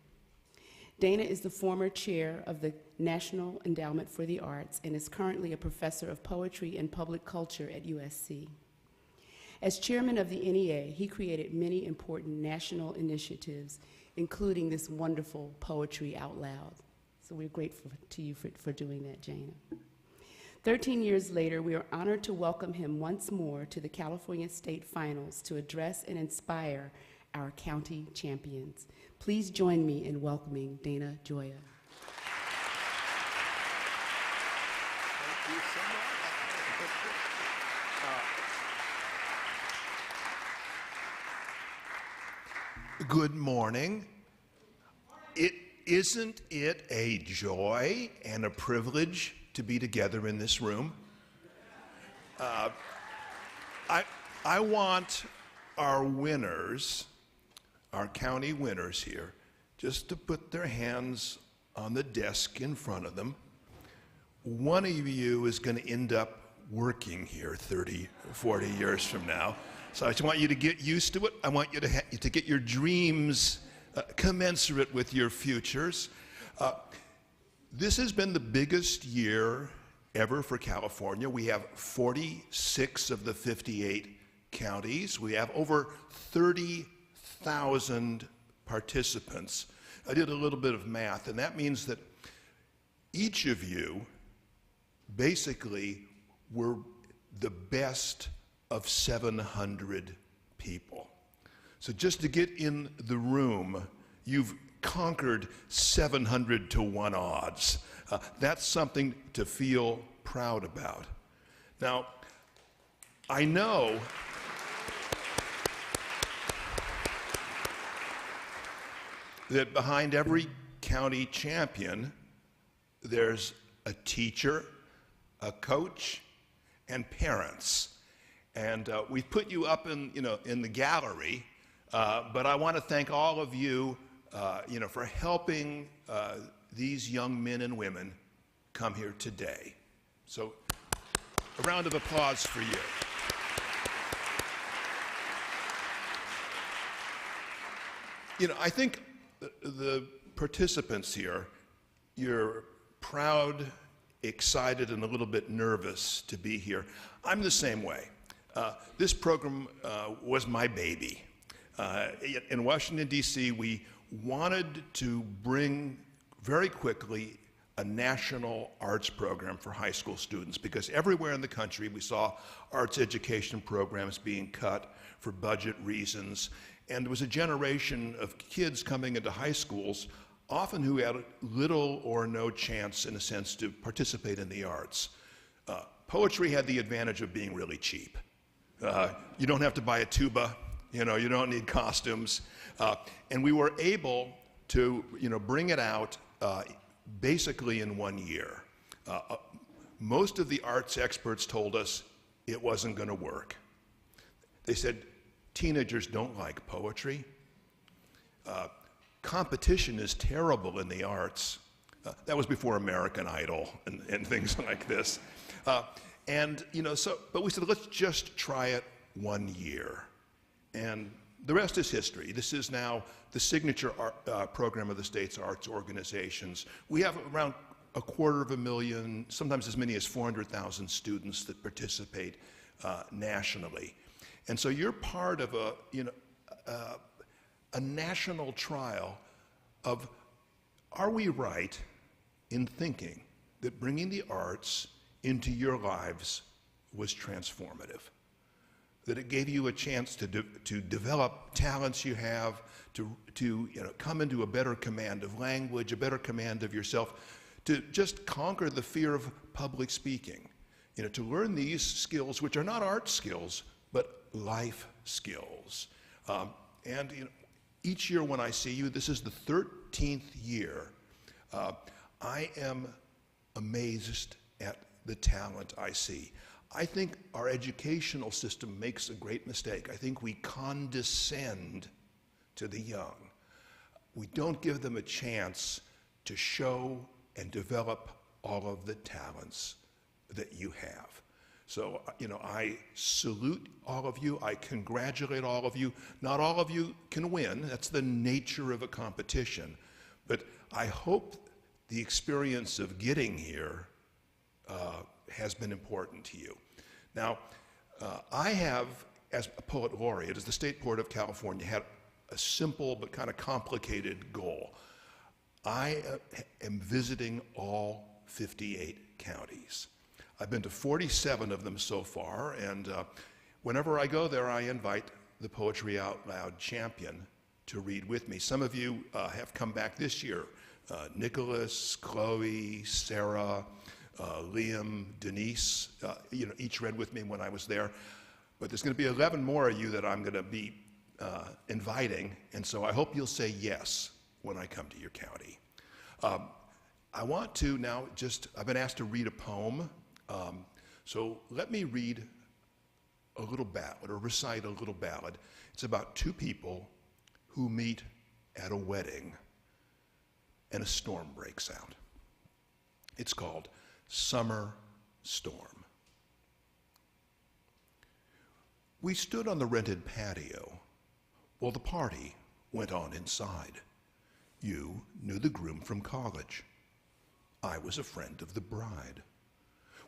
Dana is the former chair of the National Endowment for the Arts and is currently a professor of poetry and public culture at USC. As chairman of the NEA, he created many important national initiatives, including this wonderful Poetry Out Loud. So we're grateful to you for doing that, Dana. 13 years later, we are honored to welcome him once more to the California State Finals to address and inspire our county champions. Please join me in welcoming Dana Joya.
Thank you so much. Good morning. Isn't it a joy and a privilege to be together in this room? I want our winners, our county winners here, just to put their hands on the desk in front of them. One of you is going to end up working here 30, 40 years from now. So I just want you to get used to it. I want you to get your dreams commensurate with your futures. This has been the biggest year ever for California. We have 46 of the 58 counties. We have over 30,000 participants. I did a little bit of math, and that means that each of you basically were the best of 700 people. So just to get in the room, you've conquered 700 to 1 odds. That's something to feel proud about. Now, I know that behind every county champion, there's a teacher, a coach, and parents. And we've put you up in the gallery, but I want to thank all of you, for helping these young men and women come here today. So a round of applause for you. I think the participants here, you're proud, excited, and a little bit nervous to be here. I'm the same way. This program was my baby. In Washington, D.C., we wanted to bring very quickly a national arts program for high school students, because everywhere in the country we saw arts education programs being cut for budget reasons, and there was a generation of kids coming into high schools, often who had little or no chance, in a sense, to participate in the arts. Poetry had the advantage of being really cheap. You don't have to buy a tuba, you don't need costumes, and we were able to, bring it out basically in 1 year. Most of the arts experts told us it wasn't going to work. They said, teenagers don't like poetry. Competition is terrible in the arts. That was before American Idol and things like this. But we said, let's just try it 1 year. And the rest is history. This is now the signature program of the state's arts organizations. We have around 250,000, sometimes as many as 400,000 students that participate nationally. And so you're part of a national trial of, are we right in thinking that bringing the arts into your lives was transformative? That it gave you a chance to develop talents you have, to come into a better command of language, a better command of yourself, to just conquer the fear of public speaking, to learn these skills, which are not art skills, but life skills. Each year when I see you, this is the 13th year, I am amazed at the talent I see. I think our educational system makes a great mistake. I think we condescend to the young. We don't give them a chance to show and develop all of the talents that you have. So, I salute all of you. I congratulate all of you. Not all of you can win. That's the nature of a competition. But I hope the experience of getting here has been important to you. Now, I have, as a poet laureate, as the State Poet of California, had a simple but kind of complicated goal. I am visiting all 58 counties. I've been to 47 of them so far, and whenever I go there, I invite the Poetry Out Loud champion to read with me. Some of you have come back this year. Nicholas, Chloe, Sarah, Liam, Denise, each read with me when I was there. But there's going to be 11 more of you that I'm going to be inviting, and so I hope you'll say yes when I come to your county. I want to now I've been asked to read a poem, so let me read a little ballad, or recite a little ballad. It's about two people who meet at a wedding, and a storm breaks out. It's called Summer Storm. We stood on the rented patio while the party went on inside. You knew the groom from college. I was a friend of the bride.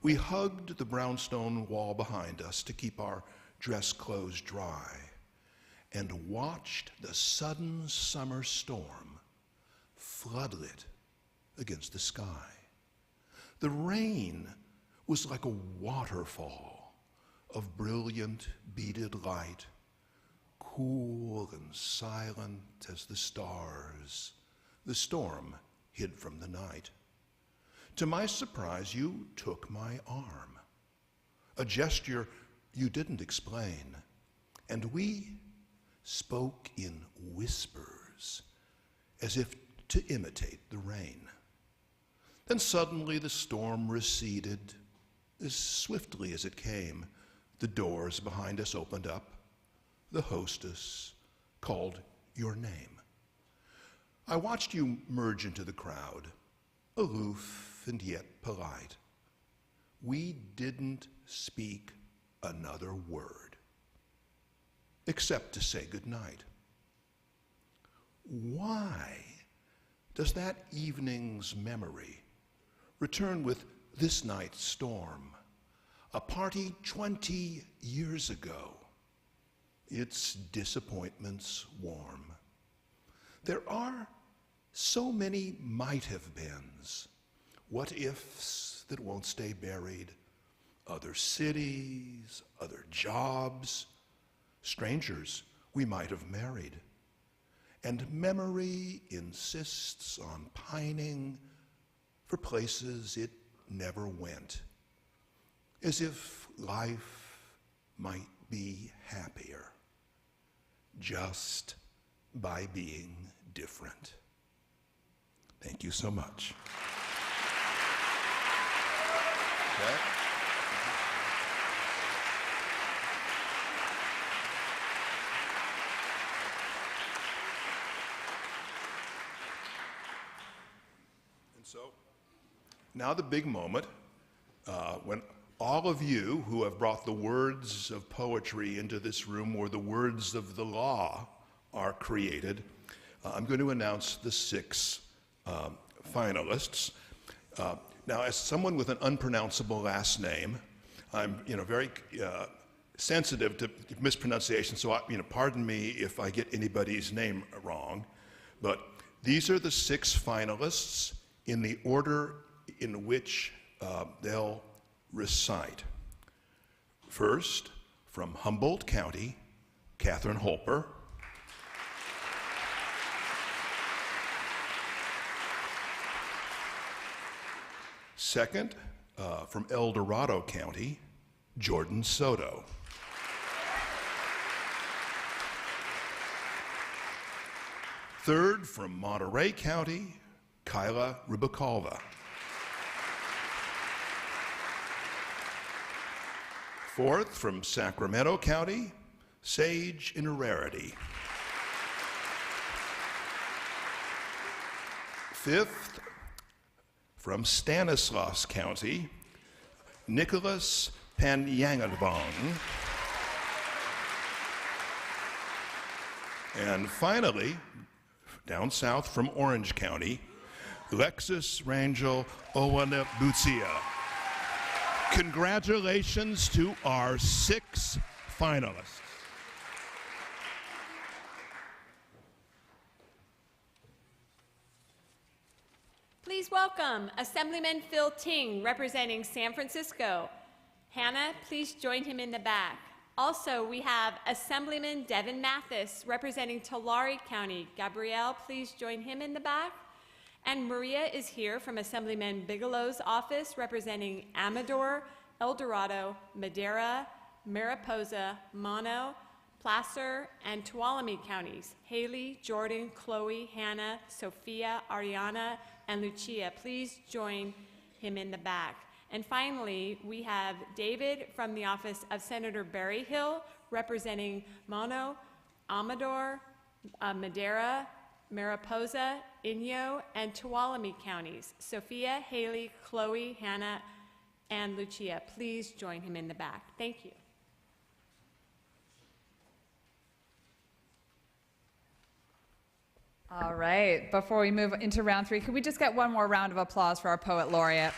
We hugged the brownstone wall behind us to keep our dress clothes dry and watched the sudden summer storm floodlit against the sky. The rain was like a waterfall of brilliant beaded light, cool and silent as the stars the storm hid from the night. To my surprise, you took my arm, a gesture you didn't explain, and we spoke in whispers as if to imitate the rain. Then suddenly the storm receded as swiftly as it came. The doors behind us opened up. The hostess called your name. I watched you merge into the crowd, aloof and yet polite. We didn't speak another word, except to say goodnight. Why does that evening's memory return with this night's storm, a party 20 years ago? Its disappointments warm. There are so many might-have-beens, what-ifs that won't stay buried, other cities, other jobs, strangers we might have married. And memory insists on pining for places it never went, as if life might be happier just by being different. Thank you so much. Okay. And so, now the big moment, when all of you who have brought the words of poetry into this room, or the words of the law, are created. I'm going to announce the 6 finalists. Now, as someone with an unpronounceable last name, I'm very sensitive to mispronunciation, so pardon me if I get anybody's name wrong. But these are the 6 finalists in the order in which they'll recite. First, from Humboldt County, Catherine Holper. Second, from El Dorado County, Jordan Soto. Third, from Monterey County, Kyla Rubicalva. Fourth, from Sacramento County, Sage Inerarity. Fifth, from Stanislaus County, Nicholas Panyangalbong. And finally, down south from Orange County, Lexus Rangel Owanabutia. Congratulations to our 6 finalists.
Please welcome Assemblyman Phil Ting, representing San Francisco. Hannah, please join him in the back. Also, we have Assemblyman Devin Mathis, representing Tulare County. Gabrielle, please join him in the back. And Maria is here from Assemblyman Bigelow's office, representing Amador, El Dorado, Madera, Mariposa, Mono, Placer, and Tuolumne counties. Haley, Jordan, Chloe, Hannah, Sophia, Ariana, and Lucia. Please join him in the back. And finally, we have David from the office of Senator Berryhill, representing Mono, Amador, Madera, Mariposa, Inyo, and Tuolumne counties. Sophia, Haley, Chloe, Hannah, and Lucia. Please join him in the back. Thank you.
All right, before we move into round 3, could we just get one more round of applause for our poet laureate?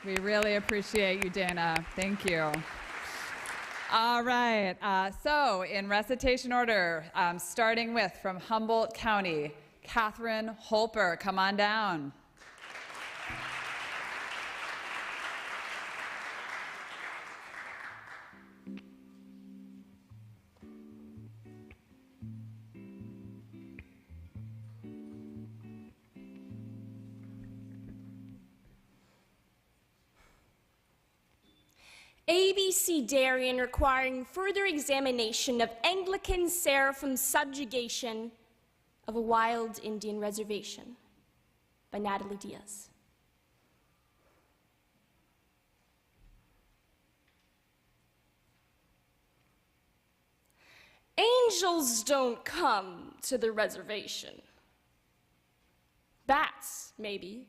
We really appreciate you, Dana. Thank you. All right, so in recitation order, starting with from Humboldt County, Catherine Holper, come on down.
ABC Darien requiring further examination of Anglican seraphim subjugation of a wild Indian reservation. by Natalie Diaz. Angels don't come to the reservation. Bats, maybe,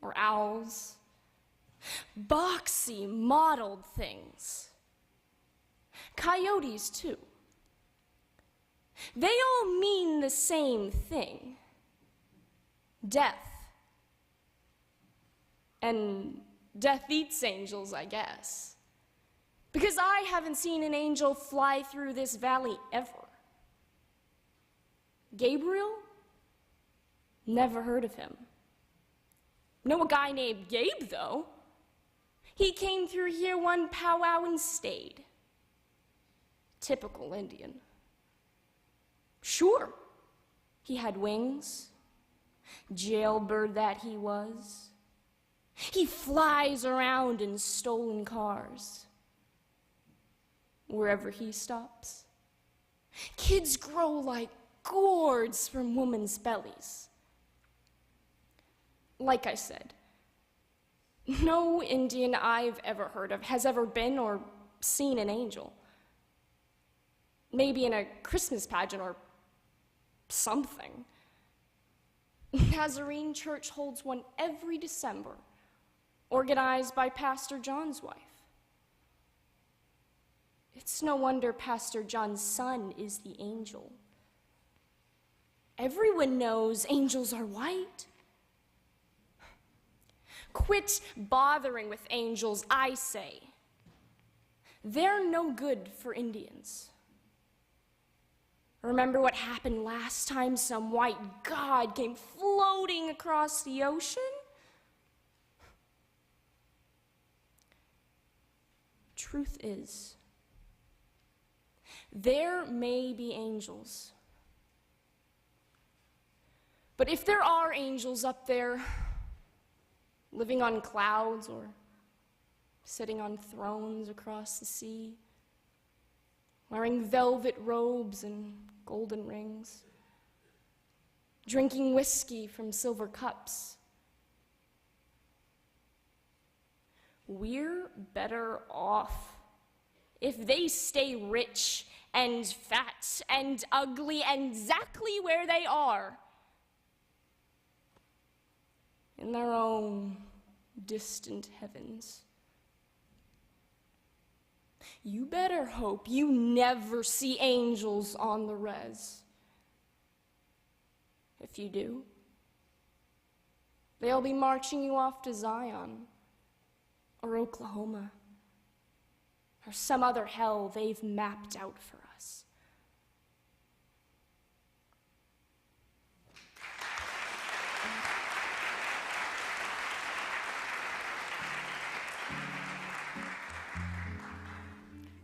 or owls. Boxy, mottled things. Coyotes, too. They all mean the same thing: death. And death eats angels, I guess. Because I haven't seen an angel fly through this valley ever. Gabriel? Never heard of him. Know a guy named Gabe, though. He came through here one powwow and stayed. Typical Indian. Sure, he had wings. Jailbird that he was. He flies around in stolen cars. Wherever he stops. Kids grow like gourds from women's bellies. Like I said, no Indian I've ever heard of has ever been or seen an angel. Maybe in a Christmas pageant or something. Nazarene Church holds one every December, organized by Pastor John's wife. It's no wonder Pastor John's son is the angel. Everyone knows angels are white. Quit bothering with angels, I say. They're no good for Indians. Remember what happened last time some white god came floating across the ocean? Truth is, there may be angels. But if there are angels up there, living on clouds or sitting on thrones across the sea, wearing velvet robes and golden rings, drinking whiskey from silver cups, we're better off if they stay rich and fat and ugly and exactly where they are, in their own distant heavens. You better hope you never see angels on the res. If you do, they'll be marching you off to Zion or Oklahoma or some other hell they've mapped out for us.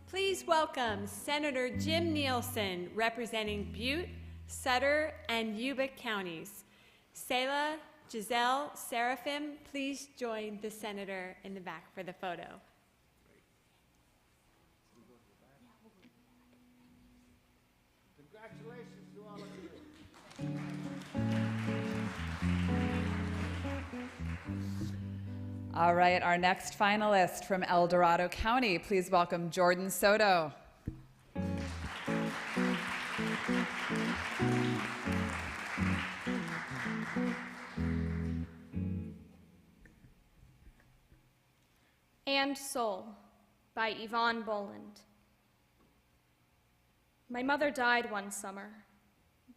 Please welcome Senator Jim Nielsen, representing Butte, Sutter, and Yuba counties. Selah, Giselle, Seraphim, please join the senator in the back for the photo.
Congratulations to all of you.
All right, our next finalist from El Dorado County, please welcome Jordan Soto.
And Soul by Yvonne Boland. My mother died one summer,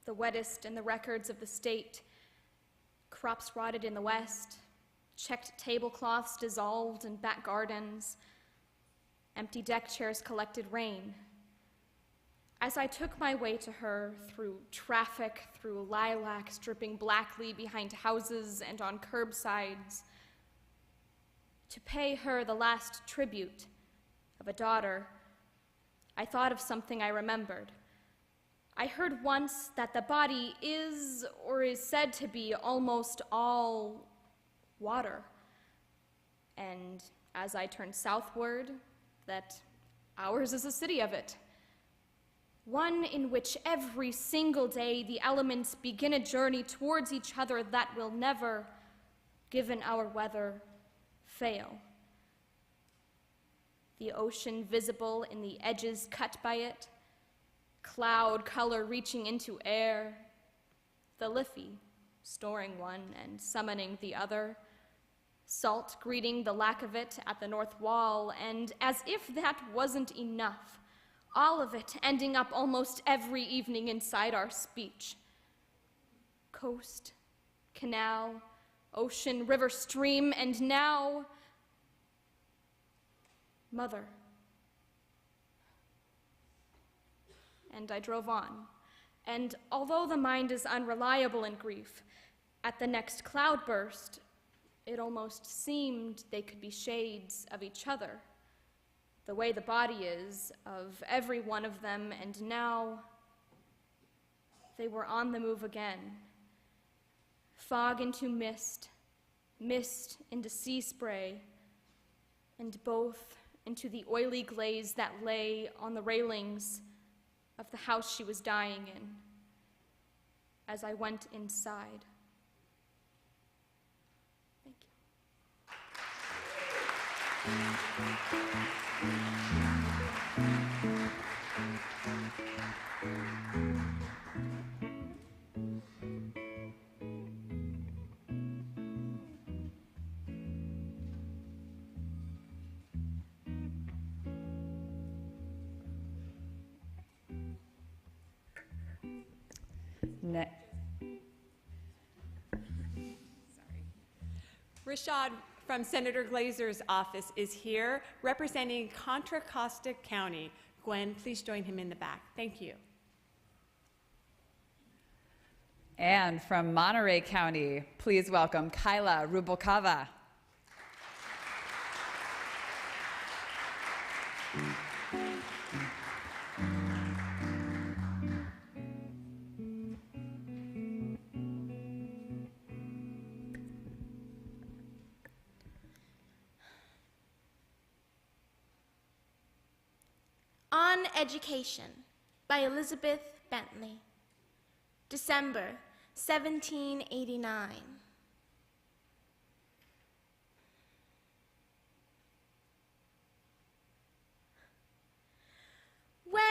the wettest in the records of the state. Crops rotted in the west, checked tablecloths dissolved in back gardens, empty deck chairs collected rain. As I took my way to her through traffic, through lilacs dripping blackly behind houses and on curbsides, to pay her the last tribute of a daughter, I thought of something I remembered. I heard once that the body is, or is said to be, almost all water. And as I turned southward, that ours is a city of it. one in which every single day the elements begin a journey towards each other that will never, given our weather, fail. The ocean visible in the edges cut by it, cloud color reaching into air, the Liffey storing one and summoning the other, salt greeting the lack of it at the north wall, and as if that wasn't enough, all of it ending up almost every evening inside our speech. Coast, canal, ocean, river, stream, and now, mother. And I drove on, and although the mind is unreliable in grief, at the next cloudburst, it almost seemed they could be shades of each other, the way the body is of every one of them, and now they were on the move again. Fog into mist, mist into sea spray, and both into the oily glaze that lay on the railings of the house she was dying in as I went inside. Thank you.
Rashad from Senator Glazer's office is here representing Contra Costa County. Gwen, please join him in the back. Thank you.
And from Monterey County, please welcome Kyla Rubalcava.
On Education by Elizabeth Bentley, December 1789. When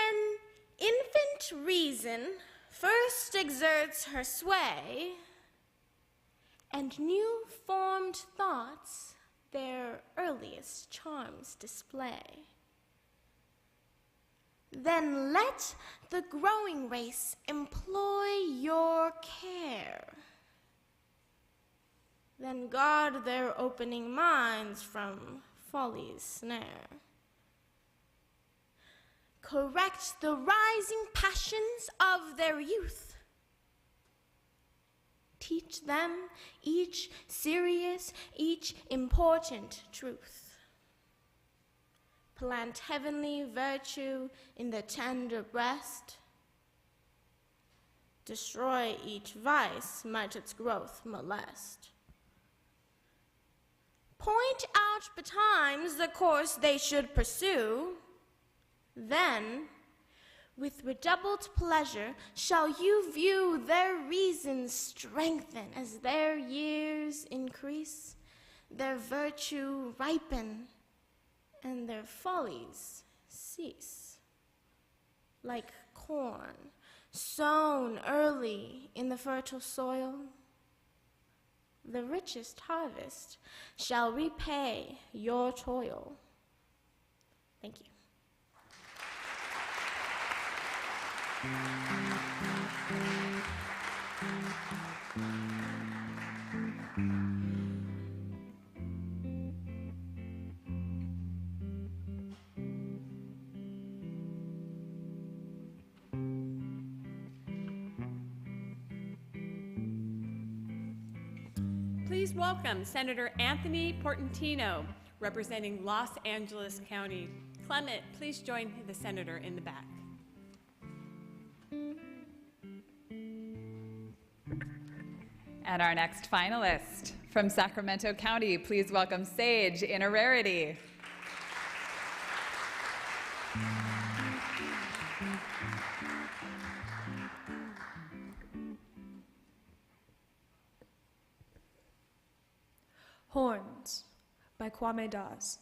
infant reason first exerts her sway, and new-formed thoughts their earliest charms display, then let the growing race employ your care. Then guard their opening minds from folly's snare. Correct the rising passions of their youth. Teach them each serious, each important truth. Plant heavenly virtue in the tender breast. Destroy each vice, might its growth molest. Point out betimes the course they should pursue. Then, with redoubled pleasure, shall you view their reasons strengthen as their years increase, their virtue ripen, and their follies cease. Like corn sown early in the fertile soil, the richest harvest shall repay your toil. Thank you.
Please welcome Senator Anthony Portantino, representing Los Angeles County. Clement, please join the senator in the back.
And our next finalist from Sacramento County, please welcome Sage
by Kwame Dawes.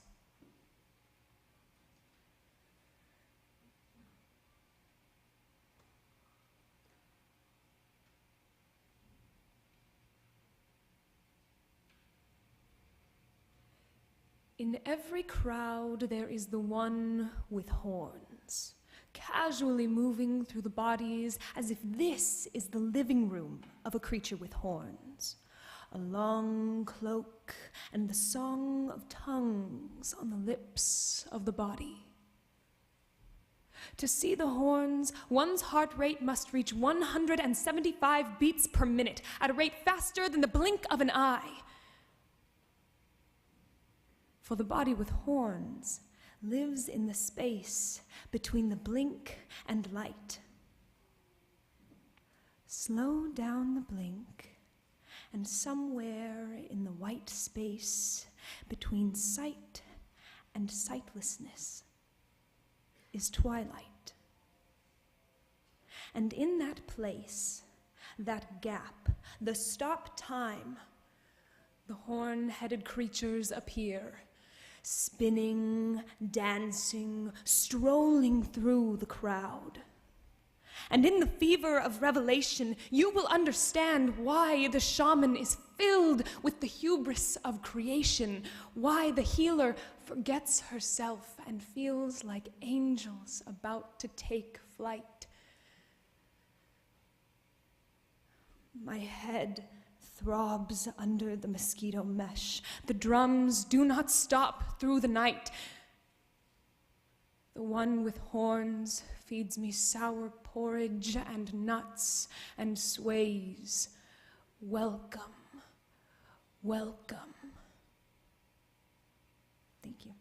In every crowd there is the one with horns, casually moving through the bodies as if this is the living room of a creature with horns. A long cloak and the song of tongues on the lips of the body. To see the horns, one's heart rate must reach 175 beats per minute, at a rate faster than the blink of an eye. For the body with horns lives in the space between the blink and light. Slow down the blink, and somewhere in the white space between sight and sightlessness is twilight. And in that place, that gap, the stop time, the horn-headed creatures appear, spinning, dancing, strolling through the crowd. And in the fever of revelation, you will understand why the shaman is filled with the hubris of creation, why the healer forgets herself and feels like angels about to take flight. My head throbs under the mosquito mesh. The drums do not stop through the night. The one with horns feeds me sour porridge and nuts and sways. Welcome, welcome. Thank you.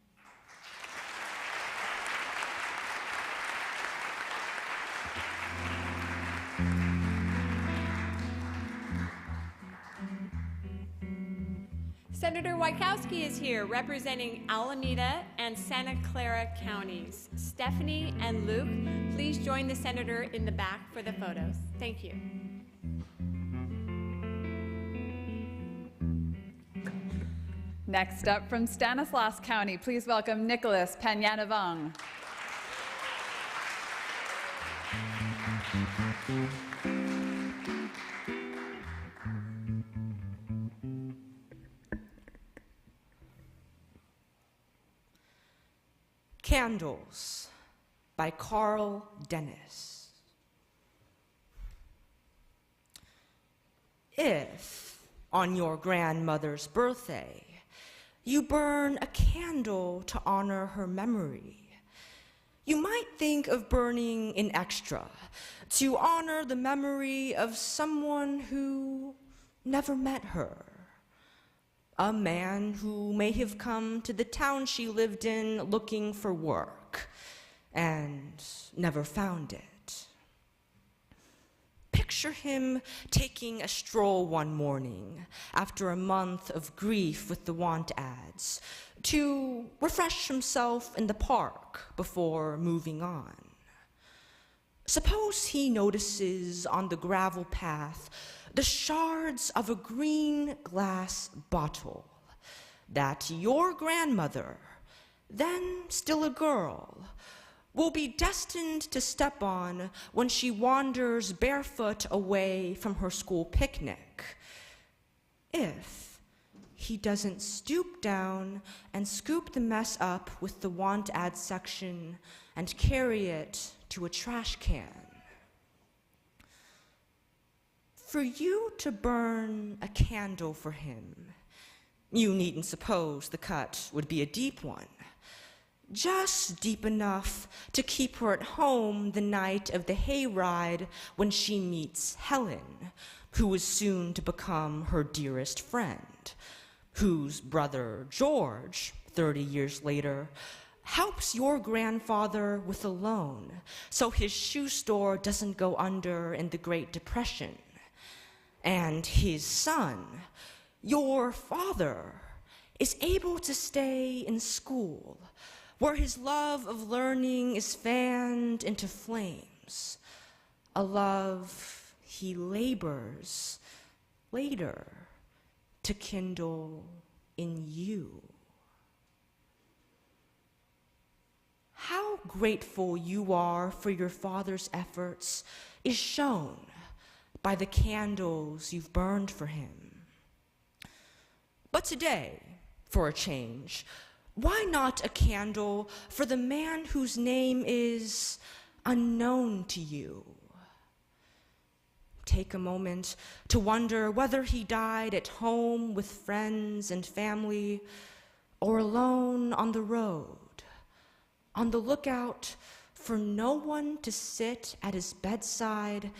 Senator Wachowski is here representing Alameda and Santa Clara counties. Stephanie and Luke, please join the senator in the back for the photos. Thank you.
Next up from Stanislaus County, please welcome Nicholas Panyanavong.
Candles by Carl Dennis. If, on your grandmother's birthday, you burn a candle to honor her memory, you might think of burning an extra to honor the memory of someone who never met her. A man who may have come to the town she lived in looking for work and never found it. Picture him taking a stroll one morning after a month of grief with the want ads to refresh himself in the park before moving on. Suppose he notices on the gravel path the shards of a green glass bottle that your grandmother, then still a girl, will be destined to step on when she wanders barefoot away from her school picnic, if he doesn't stoop down and scoop the mess up with the want ad section and carry it to a trash can. For you to burn a candle for him, you needn't suppose the cut would be a deep one, just deep enough to keep her at home the night of the hayride when she meets Helen, who is soon to become her dearest friend, whose brother George, 30 years later, helps your grandfather with a loan so his shoe store doesn't go under in the Great Depression. And his son, your father, is able to stay in school, where his love of learning is fanned into flames, a love he labors later to kindle in you. grateful you are for your father's efforts is shown by the candles you've burned for him. But today, for a change, why not a candle for the man whose name is unknown to you? Take a moment to wonder whether he died at home with friends and family or alone on the road, on the lookout for no one to sit at his bedside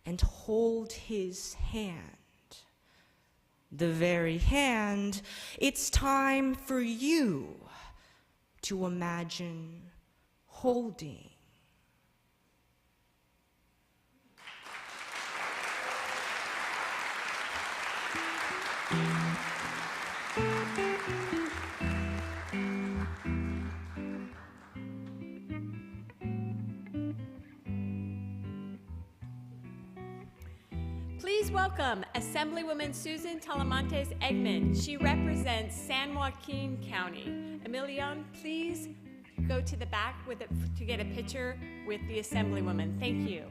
and hold his hand. The very hand it's time for you to imagine holding.
Please welcome Assemblywoman Susan Talamantes Eggman. She represents San Joaquin County. Emilion, please go to the back to get a picture with the Assemblywoman. Thank you.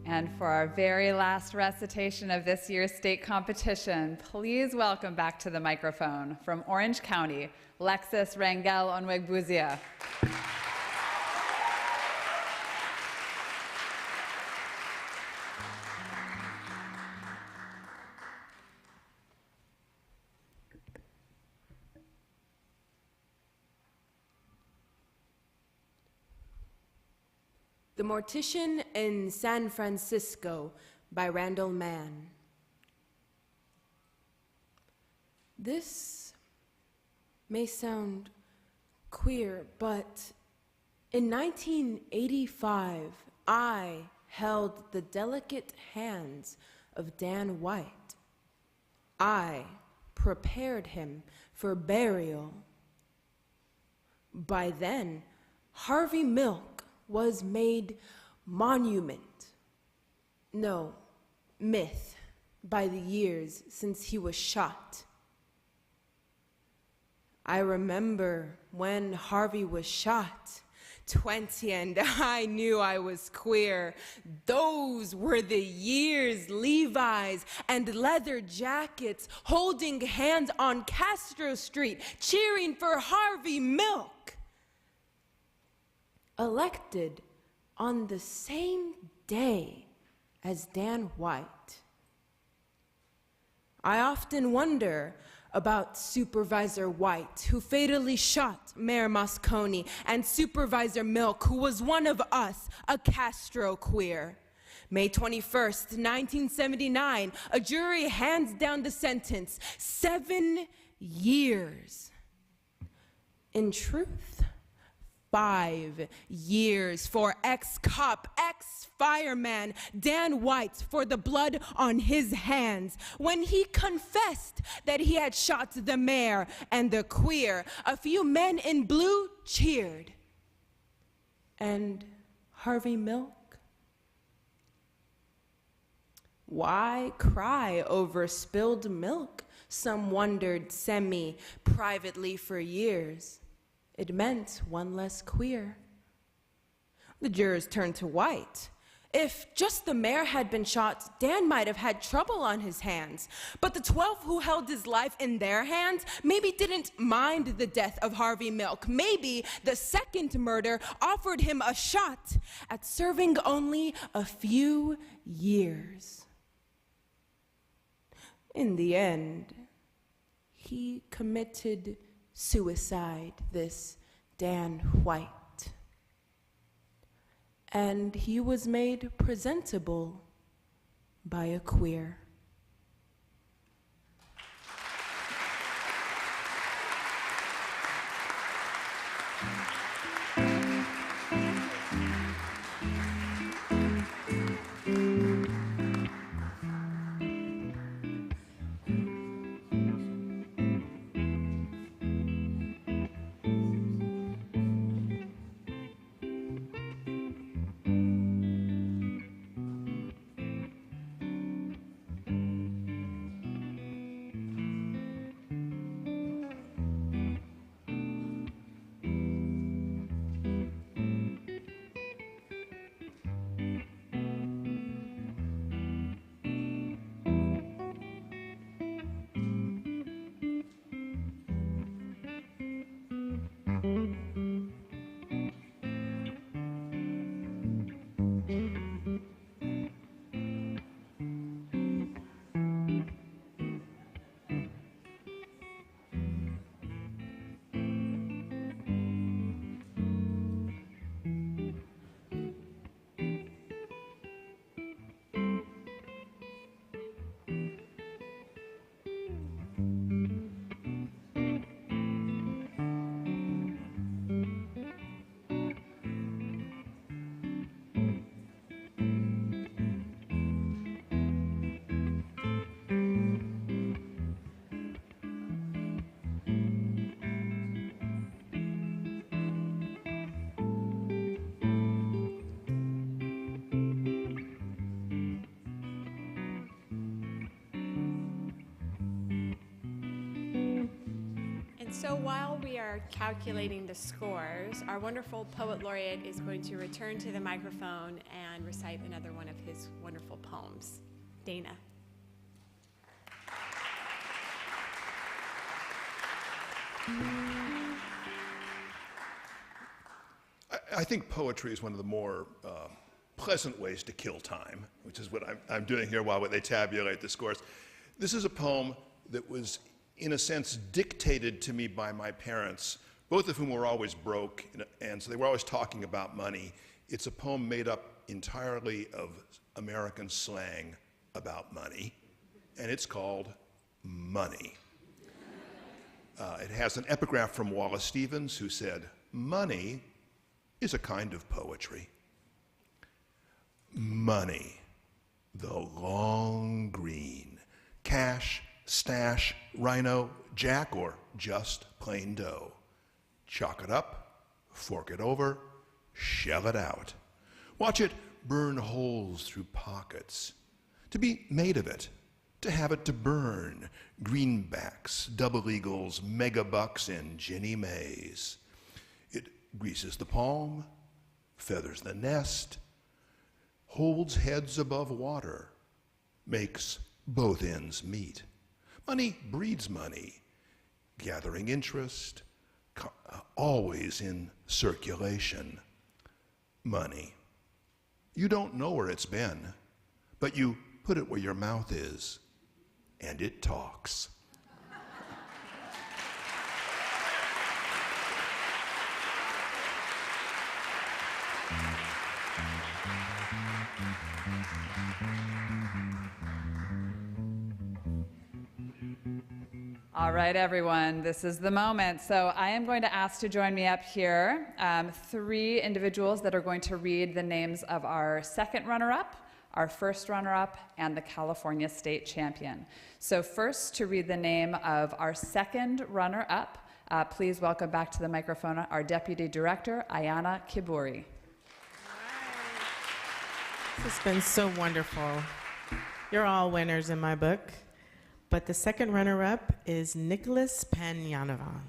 And for our very last recitation of this year's state competition, please welcome back to the microphone from Orange County, Lexus Rangel Onwegbuzia.
The Mortician in San Francisco by Randall Mann. This may sound queer, but in 1985, I held the delicate hands of Dan White. I prepared him for burial. By then, Harvey Milk was made monument, no, myth, by the years since he was shot. I remember when Harvey was shot, 20, and I knew I was queer. Those were the years, Levi's and leather jackets, holding hands on Castro Street, cheering for Harvey Milk. Elected on the same day as Dan White. I often wonder about Supervisor White, who fatally shot Mayor Moscone, and Supervisor Milk, who was one of us, a Castro queer. May 21st, 1979, a jury hands down the sentence, 7 years. In truth, 5 years for ex-cop, ex-fireman Dan White for the blood on his hands. When he confessed that he had shot the mayor and the queer, a few men in blue cheered. And Harvey Milk? Why cry over spilled milk? Some wondered semi-privately for years. It meant one less queer. The jurors turned to White. If just the mayor had been shot, Dan might have had trouble on his hands. But the 12 who held his life in their hands maybe didn't mind the death of Harvey Milk. Maybe the second murder offered him a shot at serving only a few years. In the end, he committed suicide, this Dan White. And he was made presentable by a queer.
And so while we are calculating the scores, our wonderful poet laureate is going to return to the microphone and recite another one of his wonderful poems. Dana.
I think poetry is one of the more pleasant ways to kill time, which is what I'm doing here while they tabulate the scores. This is a poem that was, in a sense, dictated to me by my parents, both of whom were always broke, and so they were always talking about money. It's a poem made up entirely of American slang about money, and it's called Money. It has an epigraph from Wallace Stevens, who said, "Money is a kind of poetry. Money, the long green, cash, stash, rhino, jack, or just plain dough. Chalk it up, fork it over, shell it out. Watch it burn holes through pockets. To be made of it, to have it to burn, greenbacks, double eagles, megabucks, and Ginnie Mays. It greases the palm, feathers the nest, holds heads above water, makes both ends meet. Money breeds money, gathering interest, always in circulation. Money. You don't know where it's been, but you put it where your mouth is, and it talks.
All right, everyone, this is the moment. So I am going to ask to join me up here 3 individuals that are going to read the names of our second runner-up, our first runner-up, and the California State Champion. So first, to read the name of our second runner-up, please welcome back to the microphone our Deputy Director, Ayana Kiburi.
This has been so wonderful. You're all winners in my book. But the second runner-up is Nicholas Panyanovan.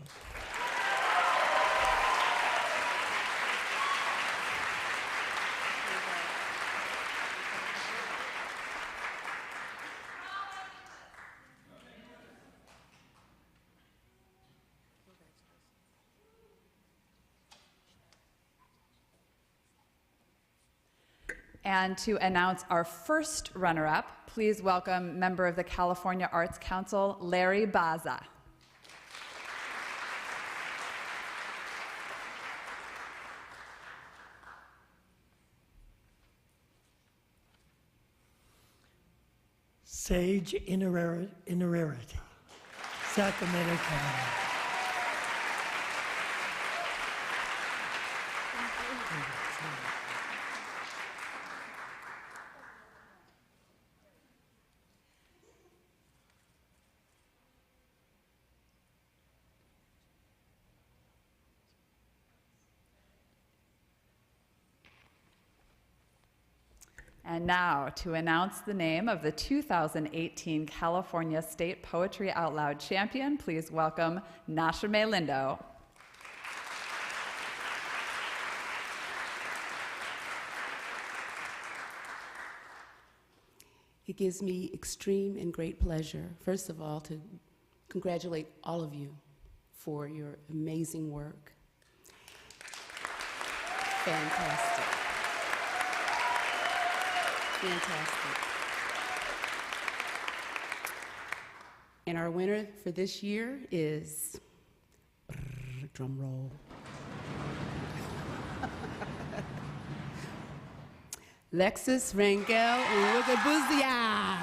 And to announce our first runner-up, please welcome member of the California Arts Council, Larry Baza.
Sage Inerarity, Sacramento County.
And now, to announce the name of the 2018 California State Poetry Out Loud Champion, please welcome Nashime Lindo.
It gives me extreme and great pleasure, first of all, to congratulate all of you for your amazing work. Fantastic. Fantastic. And our winner for this year is, drum roll, Lexus Rangel Wigabuzia.